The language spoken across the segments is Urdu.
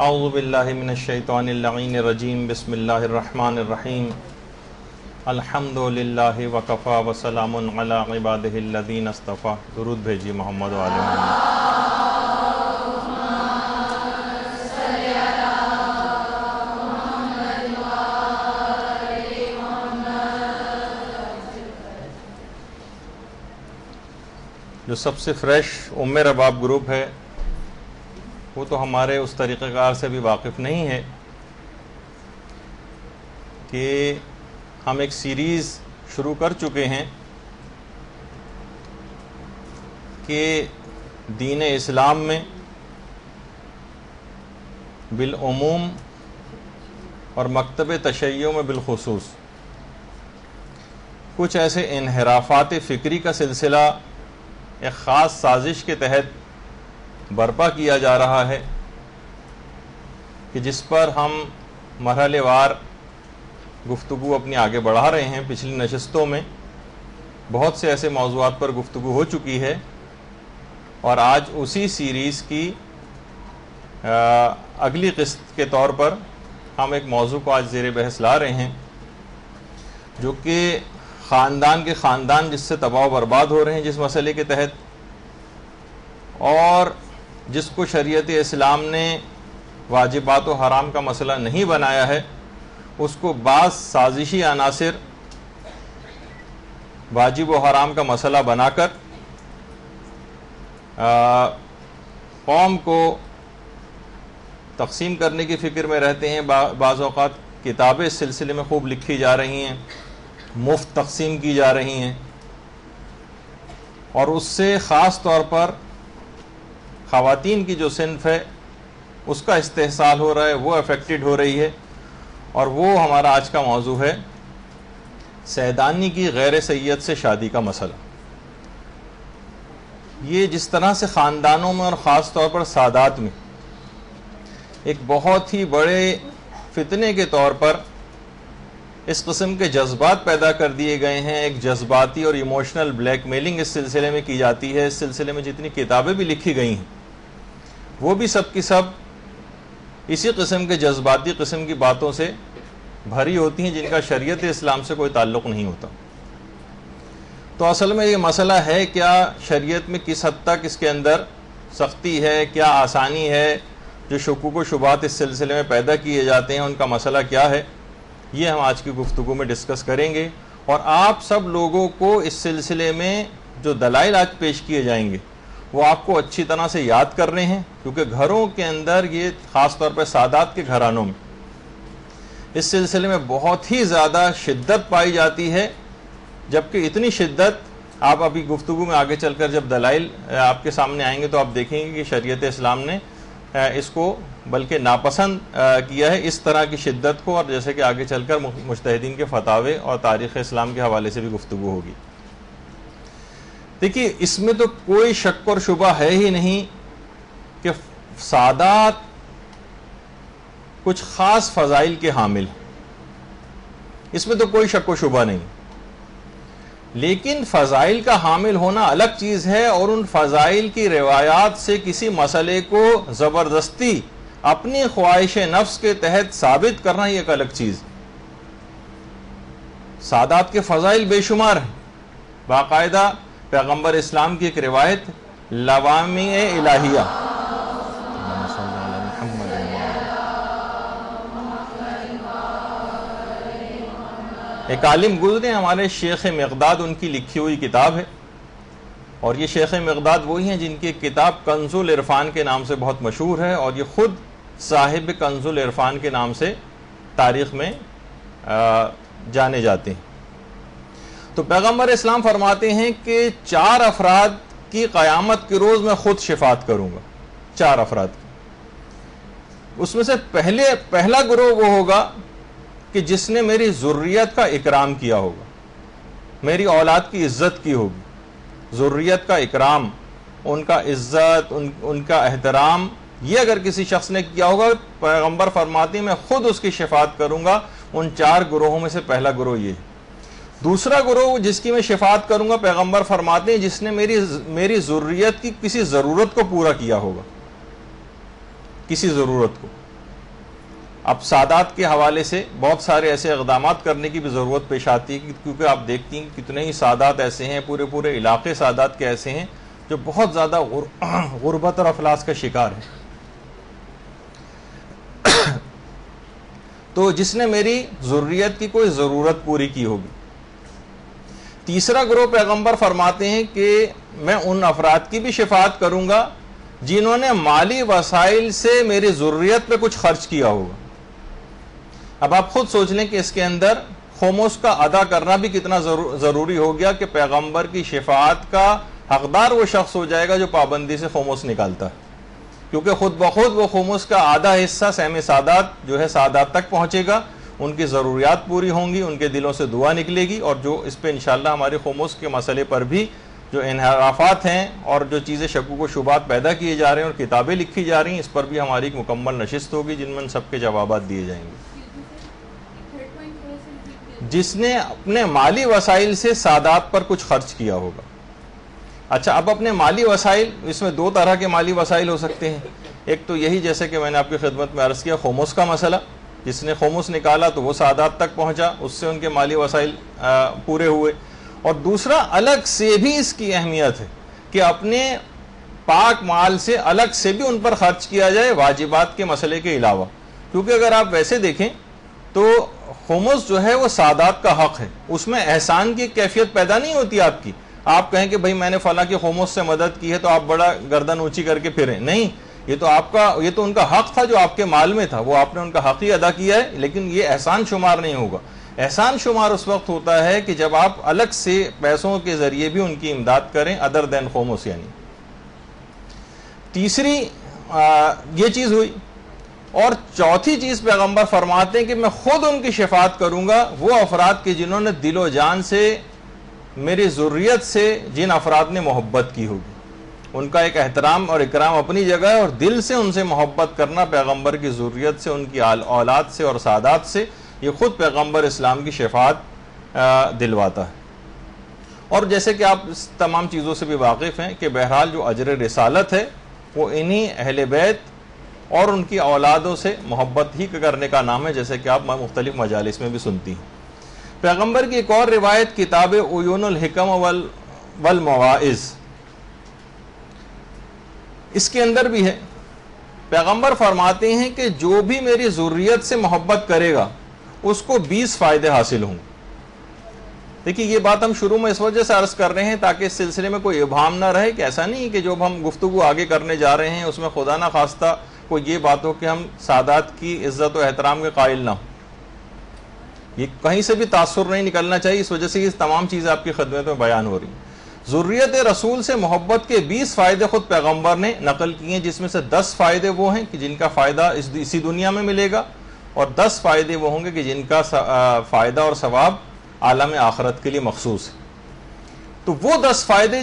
اعوذ باللہ من الشیطان اللعین الرجیم بسم اللہ الرحمن الرحیم الحمد للہ وکفا وسلام علی عبادہ الذین اصطفیٰ. درود بھیجیے محمد و آل محمد. جو سب سے فریش ام رباب گروپ ہے وہ تو ہمارے اس طریقہ کار سے بھی واقف نہیں ہے کہ ہم ایک سیریز شروع کر چکے ہیں کہ دین اسلام میں بالعموم اور مکتب تشیع میں بالخصوص کچھ ایسے انحرافات فکری کا سلسلہ ایک خاص سازش کے تحت برپا کیا جا رہا ہے کہ جس پر ہم مرحلے وار گفتگو اپنی آگے بڑھا رہے ہیں. پچھلی نشستوں میں بہت سے ایسے موضوعات پر گفتگو ہو چکی ہے اور آج اسی سیریز کی اگلی قسط کے طور پر ہم ایک موضوع کو آج زیر بحث لا رہے ہیں جو کہ خاندان کے خاندان جس سے تباہ و برباد ہو رہے ہیں جس مسئلے کے تحت، اور جس کو شریعت اسلام نے واجبات و حرام کا مسئلہ نہیں بنایا ہے، اس کو بعض سازشی عناصر واجب و حرام کا مسئلہ بنا کر قوم کو تقسیم کرنے کی فکر میں رہتے ہیں. بعض اوقات کتابیں اس سلسلے میں خوب لکھی جا رہی ہیں، مفت تقسیم کی جا رہی ہیں، اور اس سے خاص طور پر خواتین کی جو صنف ہے اس کا استحصال ہو رہا ہے، وہ افیکٹڈ ہو رہی ہے. اور وہ ہمارا آج کا موضوع ہے سیدانی کی غیر سید سے شادی کا مسئلہ. یہ جس طرح سے خاندانوں میں اور خاص طور پر سادات میں ایک بہت ہی بڑے فتنے کے طور پر اس قسم کے جذبات پیدا کر دیے گئے ہیں، ایک جذباتی اور ایموشنل بلیک میلنگ اس سلسلے میں کی جاتی ہے. اس سلسلے میں جتنی کتابیں بھی لکھی گئی ہیں وہ بھی سب کی سب اسی قسم کے جذباتی قسم کی باتوں سے بھری ہوتی ہیں جن کا شریعت اسلام سے کوئی تعلق نہیں ہوتا. تو اصل میں یہ مسئلہ ہے کیا شریعت میں کس حد تک اس کے اندر سختی ہے، کیا آسانی ہے، جو شکوک و شبہات اس سلسلے میں پیدا کیے جاتے ہیں ان کا مسئلہ کیا ہے، یہ ہم آج کی گفتگو میں ڈسکس کریں گے. اور آپ سب لوگوں کو اس سلسلے میں جو دلائل آج پیش کیے جائیں گے وہ آپ کو اچھی طرح سے یاد کرنے ہیں، کیونکہ گھروں کے اندر، یہ خاص طور پہ سادات کے گھرانوں میں اس سلسلے میں بہت ہی زیادہ شدت پائی جاتی ہے. جبکہ اتنی شدت آپ ابھی گفتگو میں آگے چل کر جب دلائل آپ کے سامنے آئیں گے تو آپ دیکھیں گے کہ شریعت اسلام نے اس کو بلکہ ناپسند کیا ہے، اس طرح کی شدت کو. اور جیسے کہ آگے چل کر مجتہدین کے فتاوے اور تاریخ اسلام کے حوالے سے بھی گفتگو ہوگی. دیکھیے، اس میں تو کوئی شک اور شبہ ہے ہی نہیں کہ سادات کچھ خاص فضائل کے حامل، اس میں تو کوئی شک و شبہ نہیں. لیکن فضائل کا حامل ہونا الگ چیز ہے، اور ان فضائل کی روایات سے کسی مسئلے کو زبردستی اپنی خواہش نفس کے تحت ثابت کرنا یہ ایک الگ چیز. سادات کے فضائل بے شمار ہیں. باقاعدہ پیغمبر اسلام کی ایک روایت لوامی الہیہ، ایک عالم گزرے ہمارے شیخ مقداد، ان کی لکھی ہوئی کتاب ہے. اور یہ شیخ مقداد وہی ہیں جن کی کتاب کنز العرفان کے نام سے بہت مشہور ہے، اور یہ خود صاحب کنز العرفان کے نام سے تاریخ میں جانے جاتے ہیں. تو پیغمبر اسلام فرماتے ہیں کہ 4 افراد کی قیامت کے روز میں خود شفاعت کروں گا. 4 افراد کی، اس میں سے پہلا گروہ وہ ہوگا کہ جس نے میری ذریت کا اکرام کیا ہوگا، میری اولاد کی عزت کی ہوگی. ذریت کا اکرام، ان کا عزت، ان کا احترام، یہ اگر کسی شخص نے کیا ہوگا، پیغمبر فرماتے ہیں میں خود اس کی شفاعت کروں گا. ان 4 گروہوں میں سے پہلا گروہ یہ ہے. دوسرا گروہ جس کی میں شفاعت کروں گا، پیغمبر فرماتے ہیں جس نے میری ضروریت کی کسی ضرورت کو پورا کیا ہوگا، کسی ضرورت کو. اب سادات کے حوالے سے بہت سارے ایسے اقدامات کرنے کی بھی ضرورت پیش آتی ہے، کیونکہ آپ دیکھتی ہیں کتنے ہی سادات ایسے ہیں، پورے علاقے سادات کے ایسے ہیں جو بہت زیادہ غربت اور افلاس کا شکار ہیں. تو جس نے میری ضروریت کی کوئی ضرورت پوری کی ہوگی. تیسرا گروہ پیغمبر فرماتے ہیں کہ میں ان افراد کی بھی شفاعت کروں گا جنہوں نے مالی وسائل سے میری ضروریت پہ کچھ خرچ کیا ہوگا. اب آپ خود سوچ لیں کہ اس کے اندر خمس کا ادا کرنا بھی کتنا ضروری ہو گیا کہ پیغمبر کی شفاعت کا حقدار وہ شخص ہو جائے گا جو پابندی سے خمس نکالتا ہے، کیونکہ خود بخود وہ خمس کا آدھا حصہ سہم سادات جو ہے سادات تک پہنچے گا، ان کی ضروریات پوری ہوں گی، ان کے دلوں سے دعا نکلے گی، اور جو اس پہ انشاءاللہ ہمارے خمس کے مسئلے پر بھی جو انحرافات ہیں اور جو چیزیں شکوک و شبہات پیدا کیے جا رہے ہیں اور کتابیں لکھی جا رہی ہیں، اس پر بھی ہماری ایک مکمل نشست ہوگی جن میں ان سب کے جوابات دیے جائیں گے. جس نے اپنے مالی وسائل سے سادات پر کچھ خرچ کیا ہوگا. اچھا، اب اپنے مالی وسائل، اس میں دو طرح کے مالی وسائل ہو سکتے ہیں. ایک تو یہی جیسے کہ میں نے آپ کی خدمت میں عرض کیا خمس کا مسئلہ، جس نے خمس نکالا تو وہ سادات تک پہنچا، اس سے ان کے مالی وسائل پورے ہوئے. اور دوسرا الگ سے بھی اس کی اہمیت ہے کہ اپنے پاک مال سے الگ سے بھی ان پر خرچ کیا جائے واجبات کے مسئلے کے علاوہ. کیونکہ اگر آپ ویسے دیکھیں تو خمس جو ہے وہ سادات کا حق ہے، اس میں احسان کی کیفیت پیدا نہیں ہوتی آپ کی. آپ کہیں کہ بھائی میں نے فلاں کی خمس سے مدد کی ہے تو آپ بڑا گردن اونچی کر کے پھریں، نہیں، یہ تو ان کا حق تھا جو آپ کے مال میں تھا، وہ آپ نے ان کا حق ہی ادا کیا ہے، لیکن یہ احسان شمار نہیں ہوگا. احسان شمار اس وقت ہوتا ہے کہ جب آپ الگ سے پیسوں کے ذریعے بھی ان کی امداد کریں ادر دین خمس. یعنی تیسری یہ چیز ہوئی. اور چوتھی چیز پیغمبر فرماتے ہیں کہ میں خود ان کی شفاعت کروں گا وہ افراد کے جنہوں نے دل و جان سے میری ضروریت سے جن افراد نے محبت کی ہوگی. ان کا ایک احترام اور اکرام اپنی جگہ ہے، اور دل سے ان سے محبت کرنا پیغمبر کی ضروریت سے، ان کی اولاد سے اور سادات سے، یہ خود پیغمبر اسلام کی شفاعت دلواتا ہے. اور جیسے کہ آپ اس تمام چیزوں سے بھی واقف ہیں کہ بہرحال جو اجر رسالت ہے وہ انہی اہل بیت اور ان کی اولادوں سے محبت ہی کرنے کا نام ہے، جیسے کہ آپ مختلف مجالس میں بھی سنتی ہیں. پیغمبر کی ایک اور روایت کتاب عیون الحکم والمواعظ، اس کے اندر بھی ہے. پیغمبر فرماتے ہیں کہ جو بھی میری ضروریت سے محبت کرے گا اس کو 20 فائدے حاصل ہوں. دیکھیے یہ بات ہم شروع میں اس وجہ سے عرض کر رہے ہیں تاکہ اس سلسلے میں کوئی ابہام نہ رہے کہ ایسا نہیں کہ جو ہم گفتگو آگے کرنے جا رہے ہیں اس میں خدا نہ خواستہ کوئی یہ بات ہو کہ ہم سادات کی عزت و احترام کے قائل نہ ہوں. یہ کہیں سے بھی تاثر نہیں نکلنا چاہیے، اس وجہ سے یہ تمام چیزیں آپ کی خدمت میں بیان ہو رہی ہیں. ضروریت رسول سے محبت کے 20 فائدے خود پیغمبر نے نقل کیے ہیں، جس میں سے 10 فائدے وہ ہیں کہ جن کا فائدہ اسی دنیا میں ملے گا، اور 10 فائدے وہ ہوں گے کہ جن کا فائدہ اور ثواب عالم آخرت کے لیے مخصوص ہے. تو وہ 10 فائدے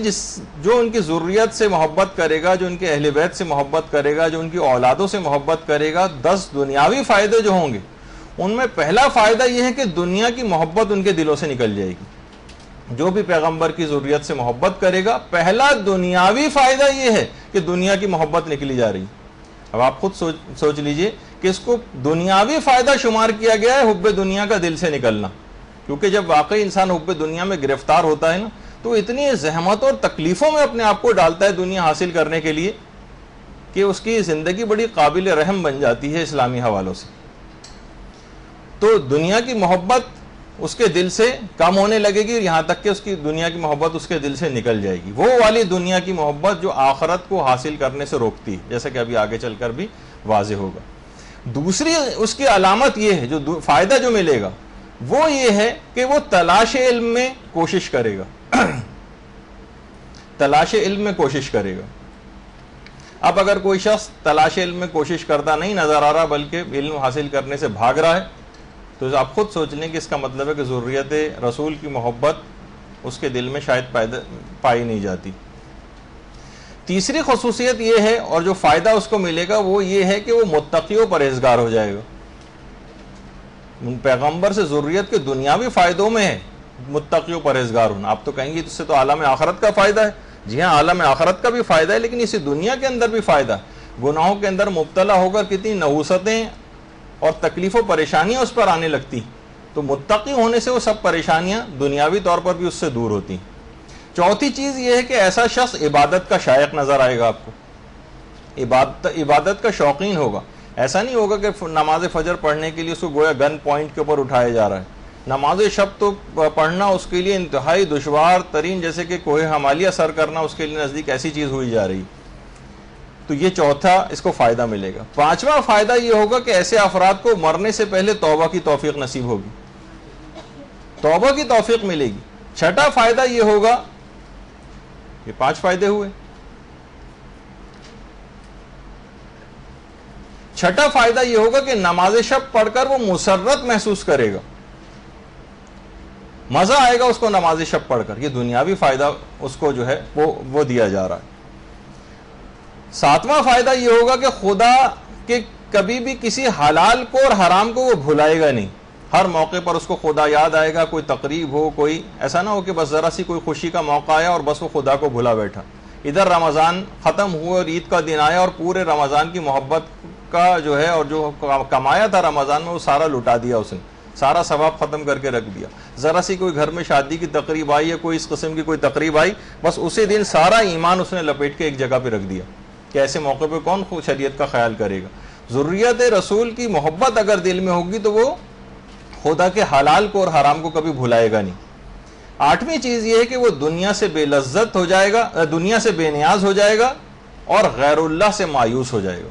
جو ان کی ضروریت سے محبت کرے گا، جو ان کے اہل بیت سے محبت کرے گا، جو ان کی اولادوں سے محبت کرے گا، 10 دنیاوی فائدے جو ہوں گے ان میں پہلا فائدہ یہ ہے کہ دنیا کی محبت ان کے دلوں سے نکل جائے گی. جو بھی پیغمبر کی ضروریت سے محبت کرے گا، پہلا دنیاوی فائدہ یہ ہے کہ دنیا کی محبت نکلی جا رہی. اب آپ خود سوچ لیجئے کہ اس کو دنیاوی فائدہ شمار کیا گیا ہے، حب دنیا کا دل سے نکلنا. کیونکہ جب واقعی انسان حب دنیا میں گرفتار ہوتا ہے نا تو اتنی زحمت اور تکلیفوں میں اپنے آپ کو ڈالتا ہے دنیا حاصل کرنے کے لیے کہ اس کی زندگی بڑی قابل رحم بن جاتی ہے اسلامی حوالوں سے. تو دنیا کی محبت اس کے دل سے کم ہونے لگے گی، یہاں تک کہ اس کی دنیا کی محبت اس کے دل سے نکل جائے گی. وہ والی دنیا کی محبت جو آخرت کو حاصل کرنے سے روکتی ہے، جیسا کہ ابھی آگے چل کر بھی واضح ہوگا. دوسری اس کی علامت یہ ہے، جو فائدہ جو ملے گا وہ یہ ہے کہ وہ تلاش علم میں کوشش کرے گا. تلاش علم میں کوشش کرے گا. اب اگر کوئی شخص تلاش علم میں کوشش کرتا نہیں نظر آ رہا بلکہ علم حاصل کرنے سے بھاگ رہا ہے تو آپ خود سوچ لیں کہ اس کا مطلب ہے کہ ضروریت رسول کی محبت اس کے دل میں شاید پائی نہیں جاتی. تیسری خصوصیت یہ ہے اور جو فائدہ اس کو ملے گا وہ یہ ہے کہ وہ متقی و پرہیزگار ہو جائے گا. پیغمبر سے ضروریت کے دنیاوی فائدوں میں ہے متقی و پرہیزگار ہونا. آپ تو کہیں گے اس سے تو عالم آخرت کا فائدہ ہے. جی ہاں، عالم آخرت کا بھی فائدہ ہے، لیکن اسی دنیا کے اندر بھی فائدہ ہے. گناہوں کے اندر مبتلا ہو کر کتنی نحوستیں اور تکلیف و پریشانیاں اس پر آنے لگتی تو متقی ہونے سے وہ سب پریشانیاں دنیاوی طور پر بھی اس سے دور ہوتی ہیں۔ چوتھی چیز یہ ہے کہ ایسا شخص عبادت کا شائق نظر آئے گا آپ کو، عبادت کا شوقین ہوگا۔ ایسا نہیں ہوگا کہ نماز فجر پڑھنے کے لیے اس کو گویا گن پوائنٹ کے اوپر اٹھایا جا رہا ہے۔ نماز شب تو پڑھنا اس کے لیے انتہائی دشوار ترین، جیسے کہ کوہ ہمالیہ سر کرنا اس کے لیے نزدیک ایسی چیز ہوئی جا رہی۔ تو یہ چوتھا اس کو فائدہ ملے گا۔ پانچواں فائدہ یہ ہوگا کہ ایسے افراد کو مرنے سے پہلے توبہ کی توفیق نصیب ہوگی، توبہ کی توفیق ملے گی۔ چھٹا فائدہ یہ ہوگا، یہ 5 فائدے ہوئے۔ چھٹا فائدہ یہ ہوگا کہ نماز شب پڑھ کر وہ مسرت محسوس کرے گا، مزہ آئے گا اس کو نماز شب پڑھ کر۔ یہ دنیاوی فائدہ اس کو جو ہے وہ دیا جا رہا ہے۔ 7واں فائدہ یہ ہوگا کہ خدا کے کبھی بھی کسی حلال کو اور حرام کو وہ بھلائے گا نہیں۔ ہر موقع پر اس کو خدا یاد آئے گا، کوئی تقریب ہو، کوئی ایسا نہ ہو کہ بس ذرا سی کوئی خوشی کا موقع آیا اور بس وہ خدا کو بھلا بیٹھا۔ ادھر رمضان ختم ہوئے اور عید کا دن آیا اور پورے رمضان کی محبت کا جو ہے اور جو کمایا تھا رمضان میں وہ سارا لٹا دیا، اس نے سارا ثواب ختم کر کے رکھ دیا۔ ذرا سی کوئی گھر میں شادی کی تقریب آئی یا کوئی اس قسم کی کوئی تقریب آئی، بس اسی دن سارا ایمان اس نے لپیٹ کے ایک جگہ پہ رکھ دیا کہ ایسے موقع پہ کون شریعت کا خیال کرے گا۔ ذریت رسول کی محبت اگر دل میں ہوگی تو وہ خدا کے حلال کو اور حرام کو کبھی بھلائے گا نہیں۔ 8ویں چیز یہ ہے کہ وہ دنیا سے بے لذت ہو جائے گا، دنیا سے بے نیاز ہو جائے گا اور غیر اللہ سے مایوس ہو جائے گا۔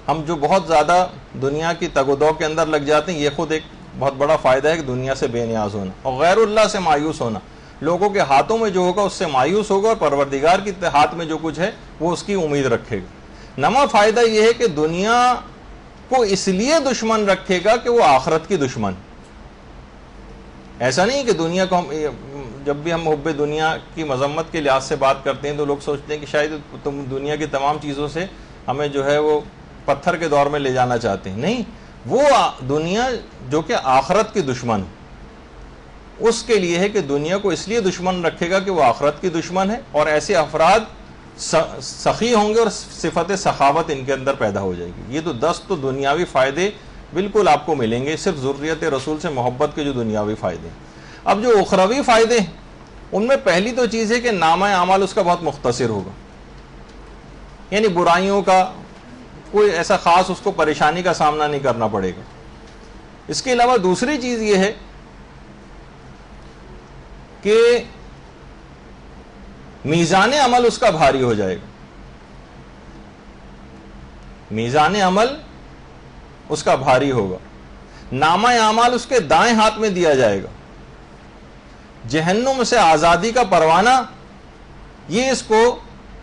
ہم جو بہت زیادہ دنیا کی تگ و دو کے اندر لگ جاتے ہیں، یہ خود ایک بہت بڑا فائدہ ہے کہ دنیا سے بے نیاز ہونا اور غیر اللہ سے مایوس ہونا۔ لوگوں کے ہاتھوں میں جو ہوگا اس سے مایوس ہوگا اور پروردگار کے ہاتھ میں جو کچھ ہے وہ اس کی امید رکھے گا۔ 9واں فائدہ یہ ہے کہ دنیا کو اس لیے دشمن رکھے گا کہ وہ آخرت کی دشمن۔ ایسا نہیں کہ دنیا کو جب بھی ہم حب دنیا کی مذمت کے لحاظ سے بات کرتے ہیں تو لوگ سوچتے ہیں کہ شاید تم دنیا کی تمام چیزوں سے ہمیں جو ہے وہ پتھر کے دور میں لے جانا چاہتے ہیں۔ نہیں، وہ دنیا جو کہ آخرت کی دشمن، اس کے لیے ہے کہ دنیا کو اس لیے دشمن رکھے گا کہ وہ آخرت کی دشمن ہے، اور ایسے افراد سخی ہوں گے اور صفت سخاوت ان کے اندر پیدا ہو جائے گی۔ یہ تو 10 تو دنیاوی فائدے بالکل آپ کو ملیں گے، صرف ذریت رسول سے محبت کے جو دنیاوی فائدے ہیں۔ اب جو اخروی فائدے ہیں ان میں پہلی تو چیز ہے کہ نامہ اعمال اس کا بہت مختصر ہوگا، یعنی برائیوں کا کوئی ایسا خاص اس کو پریشانی کا سامنا نہیں کرنا پڑے گا۔ اس کے علاوہ دوسری چیز یہ ہے کہ میزان عمل اس کا بھاری ہو جائے گا، میزان عمل اس کا بھاری ہوگا۔ نامہ اعمال اس کے دائیں ہاتھ میں دیا جائے گا۔ جہنم سے آزادی کا پروانہ، یہ اس کو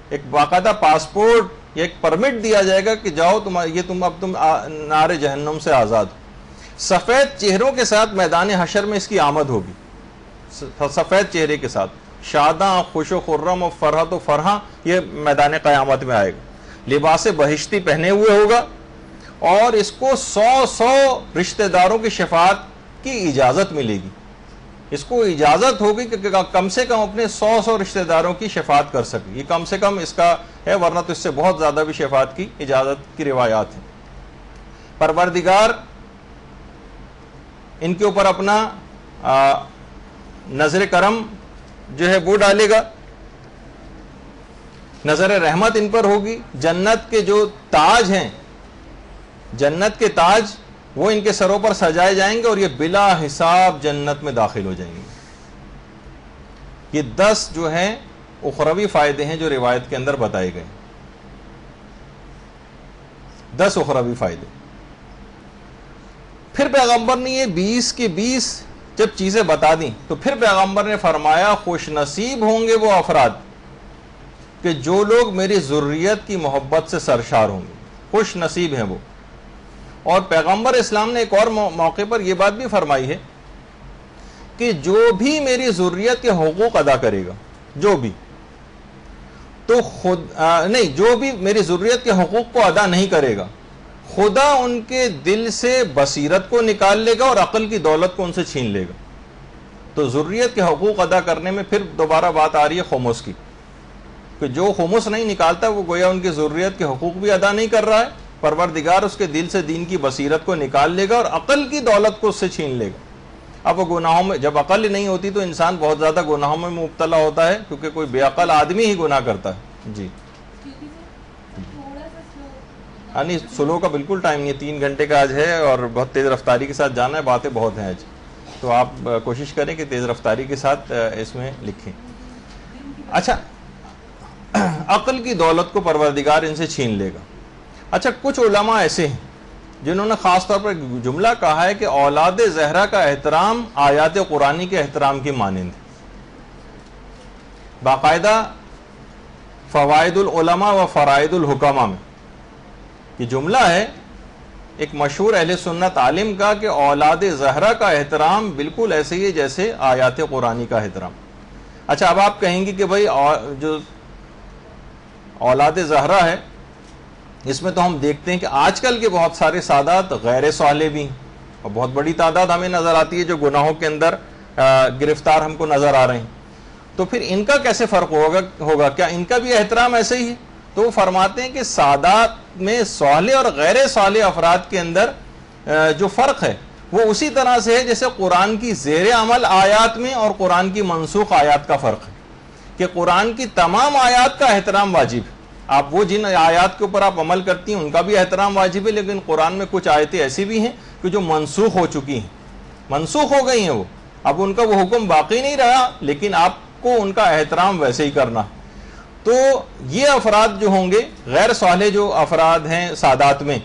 ایک باقاعدہ پاسپورٹ یا ایک پرمٹ دیا جائے گا کہ جاؤ اب تم نار جہنم سے آزاد ہو۔ سفید چہروں کے ساتھ میدان حشر میں اس کی آمد ہوگی، سفید چہرے کے ساتھ، شاداں، خوش و خرم و فرحت و فرحاں، یہ میدان قیامت میں آئے گا۔ لباس بہشتی پہنے ہوئے ہوگا اور اس کو 100 رشتہ داروں کی شفاعت کی اجازت ملے گی۔ اس کو اجازت ہوگی کہ کم سے کم اپنے 100 رشتہ داروں کی شفاعت کر سکے، یہ کم سے کم اس کا ہے، ورنہ تو اس سے بہت زیادہ بھی شفاعت کی اجازت کی روایات ہیں۔ پروردگار ان کے اوپر اپنا نظر کرم جو ہے وہ ڈالے گا، نظر رحمت ان پر ہوگی۔ جنت کے جو تاج ہیں، جنت کے تاج وہ ان کے سروں پر سجائے جائیں گے اور یہ بلا حساب جنت میں داخل ہو جائیں گے۔ یہ 10 جو ہیں اخروی فائدے ہیں جو روایت کے اندر بتائے گئے، 10 اخروی فائدے۔ پھر پیغمبر نے یہ 20 کی 20 جب چیزیں بتا دیں تو پھر پیغمبر نے فرمایا خوش نصیب ہوں گے وہ افراد کہ جو لوگ میری ذریت کی محبت سے سرشار ہوں گے، خوش نصیب ہیں وہ۔ اور پیغمبر اسلام نے ایک اور موقع پر یہ بات بھی فرمائی ہے کہ جو بھی میری ذریت کے حقوق ادا کرے گا، جو بھی جو بھی میری ذریت کے حقوق کو ادا نہیں کرے گا، خدا ان کے دل سے بصیرت کو نکال لے گا اور عقل کی دولت کو ان سے چھین لے گا۔ تو ذریت کے حقوق ادا کرنے میں پھر دوبارہ بات آ رہی ہے خمس کی، کہ جو خمس نہیں نکالتا وہ گویا ان کی ذریت کے حقوق بھی ادا نہیں کر رہا ہے پروردگار اس کے دل سے دین کی بصیرت کو نکال لے گا اور عقل کی دولت کو اس سے چھین لے گا۔ اب وہ گناہوں میں، جب عقل نہیں ہوتی تو انسان بہت زیادہ گناہوں میں مبتلا ہوتا ہے، کیونکہ کوئی بے عقل آدمی ہی گناہ کرتا ہے۔ جی ہاں، نہیں سلو کا بالکل ٹائم نہیں ہے، 3 گھنٹے کا آج ہے اور بہت تیز رفتاری کے ساتھ جانا ہے، باتیں بہت ہیں آج، تو آپ کوشش کریں کہ تیز رفتاری کے ساتھ اس میں لکھیں۔ اچھا، عقل کی دولت کو پروردگار ان سے چھین لے گا۔ اچھا، کچھ علماء ایسے ہیں جنہوں نے خاص طور پر جملہ کہا ہے کہ اولاد زہرا کا احترام آیات قرآنی کے احترام کی مانند ہے۔ باقاعدہ فوائد العلماء و فرائد الحکماء میں یہ جملہ ہے ایک مشہور اہل سنت عالم کا کہ اولاد زہرا کا احترام بالکل ایسے ہی ہے جیسے آیات قرآنی کا احترام۔ اچھا، اب آپ کہیں گے کہ بھائی جو اولاد زہرا ہے اس میں تو ہم دیکھتے ہیں کہ آج کل کے بہت سارے سادات غیر صالح بھی ہیں، اور بہت بڑی تعداد ہمیں نظر آتی ہے جو گناہوں کے اندر گرفتار ہم کو نظر آ رہے ہیں، تو پھر ان کا کیسے فرق ہوگا؟ کیا ان کا بھی احترام ایسے ہی ہے؟ تو وہ فرماتے ہیں کہ سادات میں صالح اور غیر صالح افراد کے اندر جو فرق ہے وہ اسی طرح سے ہے جیسے قرآن کی زیر عمل آیات میں اور قرآن کی منسوخ آیات کا فرق ہے، کہ قرآن کی تمام آیات کا احترام واجب ہے۔ آپ وہ جن آیات کے اوپر آپ عمل کرتی ہیں ان کا بھی احترام واجب ہے، لیکن قرآن میں کچھ آیتیں ایسی بھی ہیں کہ جو منسوخ ہو چکی ہیں، منسوخ ہو گئی ہیں، وہ اب ان کا وہ حکم باقی نہیں رہا، لیکن آپ کو ان کا احترام ویسے ہی کرنا ہے۔ تو یہ افراد جو ہوں گے غیر صالح جو افراد ہیں سادات میں،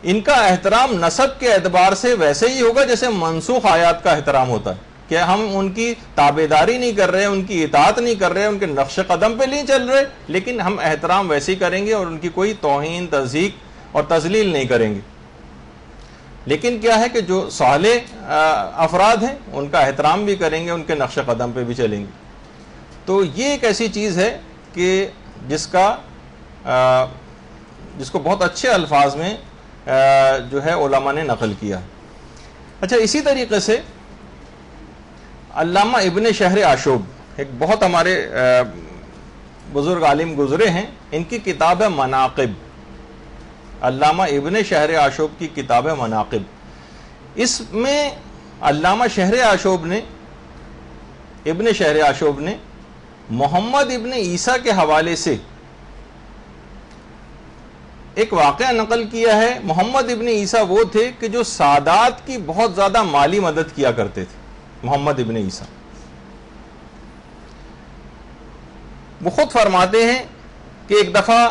ان کا احترام نسب کے اعتبار سے ویسے ہی ہوگا جیسے منسوخ آیات کا احترام ہوتا ہے، کہ ہم ان کی تابعداری نہیں کر رہے، ان کی اطاعت نہیں کر رہے، ان کے نقش قدم پہ نہیں چل رہے، لیکن ہم احترام ویسے ہی کریں گے اور ان کی کوئی توہین، تضحیق اور تذلیل نہیں کریں گے۔ لیکن کیا ہے کہ جو صالح افراد ہیں ان کا احترام بھی کریں گے، ان کے نقش قدم پہ بھی چلیں گے۔ تو یہ ایک ایسی چیز ہے کہ جس کو بہت اچھے الفاظ میں جو ہے علماء نے نقل کیا۔ اچھا، اسی طریقے سے علامہ ابن شہر آشوب ایک بہت ہمارے بزرگ عالم گزرے ہیں، ان کی کتاب ہے مناقب، علامہ ابن شہر آشوب کی کتاب ہے مناقب۔ اس میں علامہ ابن شہر آشوب نے محمد ابن عیسیٰ کے حوالے سے ایک واقعہ نقل کیا ہے۔ محمد ابن عیسیٰ وہ تھے کہ جو سادات کی بہت زیادہ مالی مدد کیا کرتے تھے۔ محمد ابن عیسیٰ وہ خود فرماتے ہیں کہ ایک دفعہ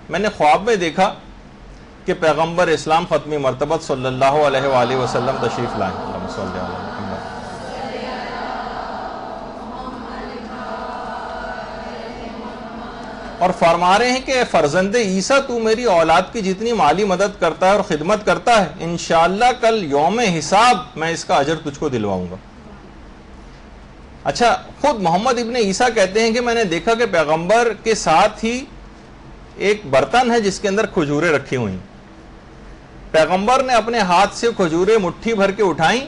میں نے خواب میں دیکھا کہ پیغمبر اسلام ختم مرتبت صلی اللہ علیہ وآلہ وسلم تشریف لائیں، اللہم صلی علی محمد، اور فرما رہے ہیں کہ اے فرزند عیسیٰ، تو میری اولاد کی جتنی مالی مدد کرتا ہے اور خدمت کرتا ہے، انشاءاللہ کل یوم حساب میں اس کا اجر تجھ کو دلواؤں گا۔ اچھا، خود محمد ابن عیسیٰ کہتے ہیں کہ میں نے دیکھا کہ پیغمبر کے ساتھ ہی ایک برتن ہے جس کے اندر کھجوریں رکھی ہوئی، پیغمبر نے اپنے ہاتھ سے کھجوریں مٹھی بھر کے اٹھائیں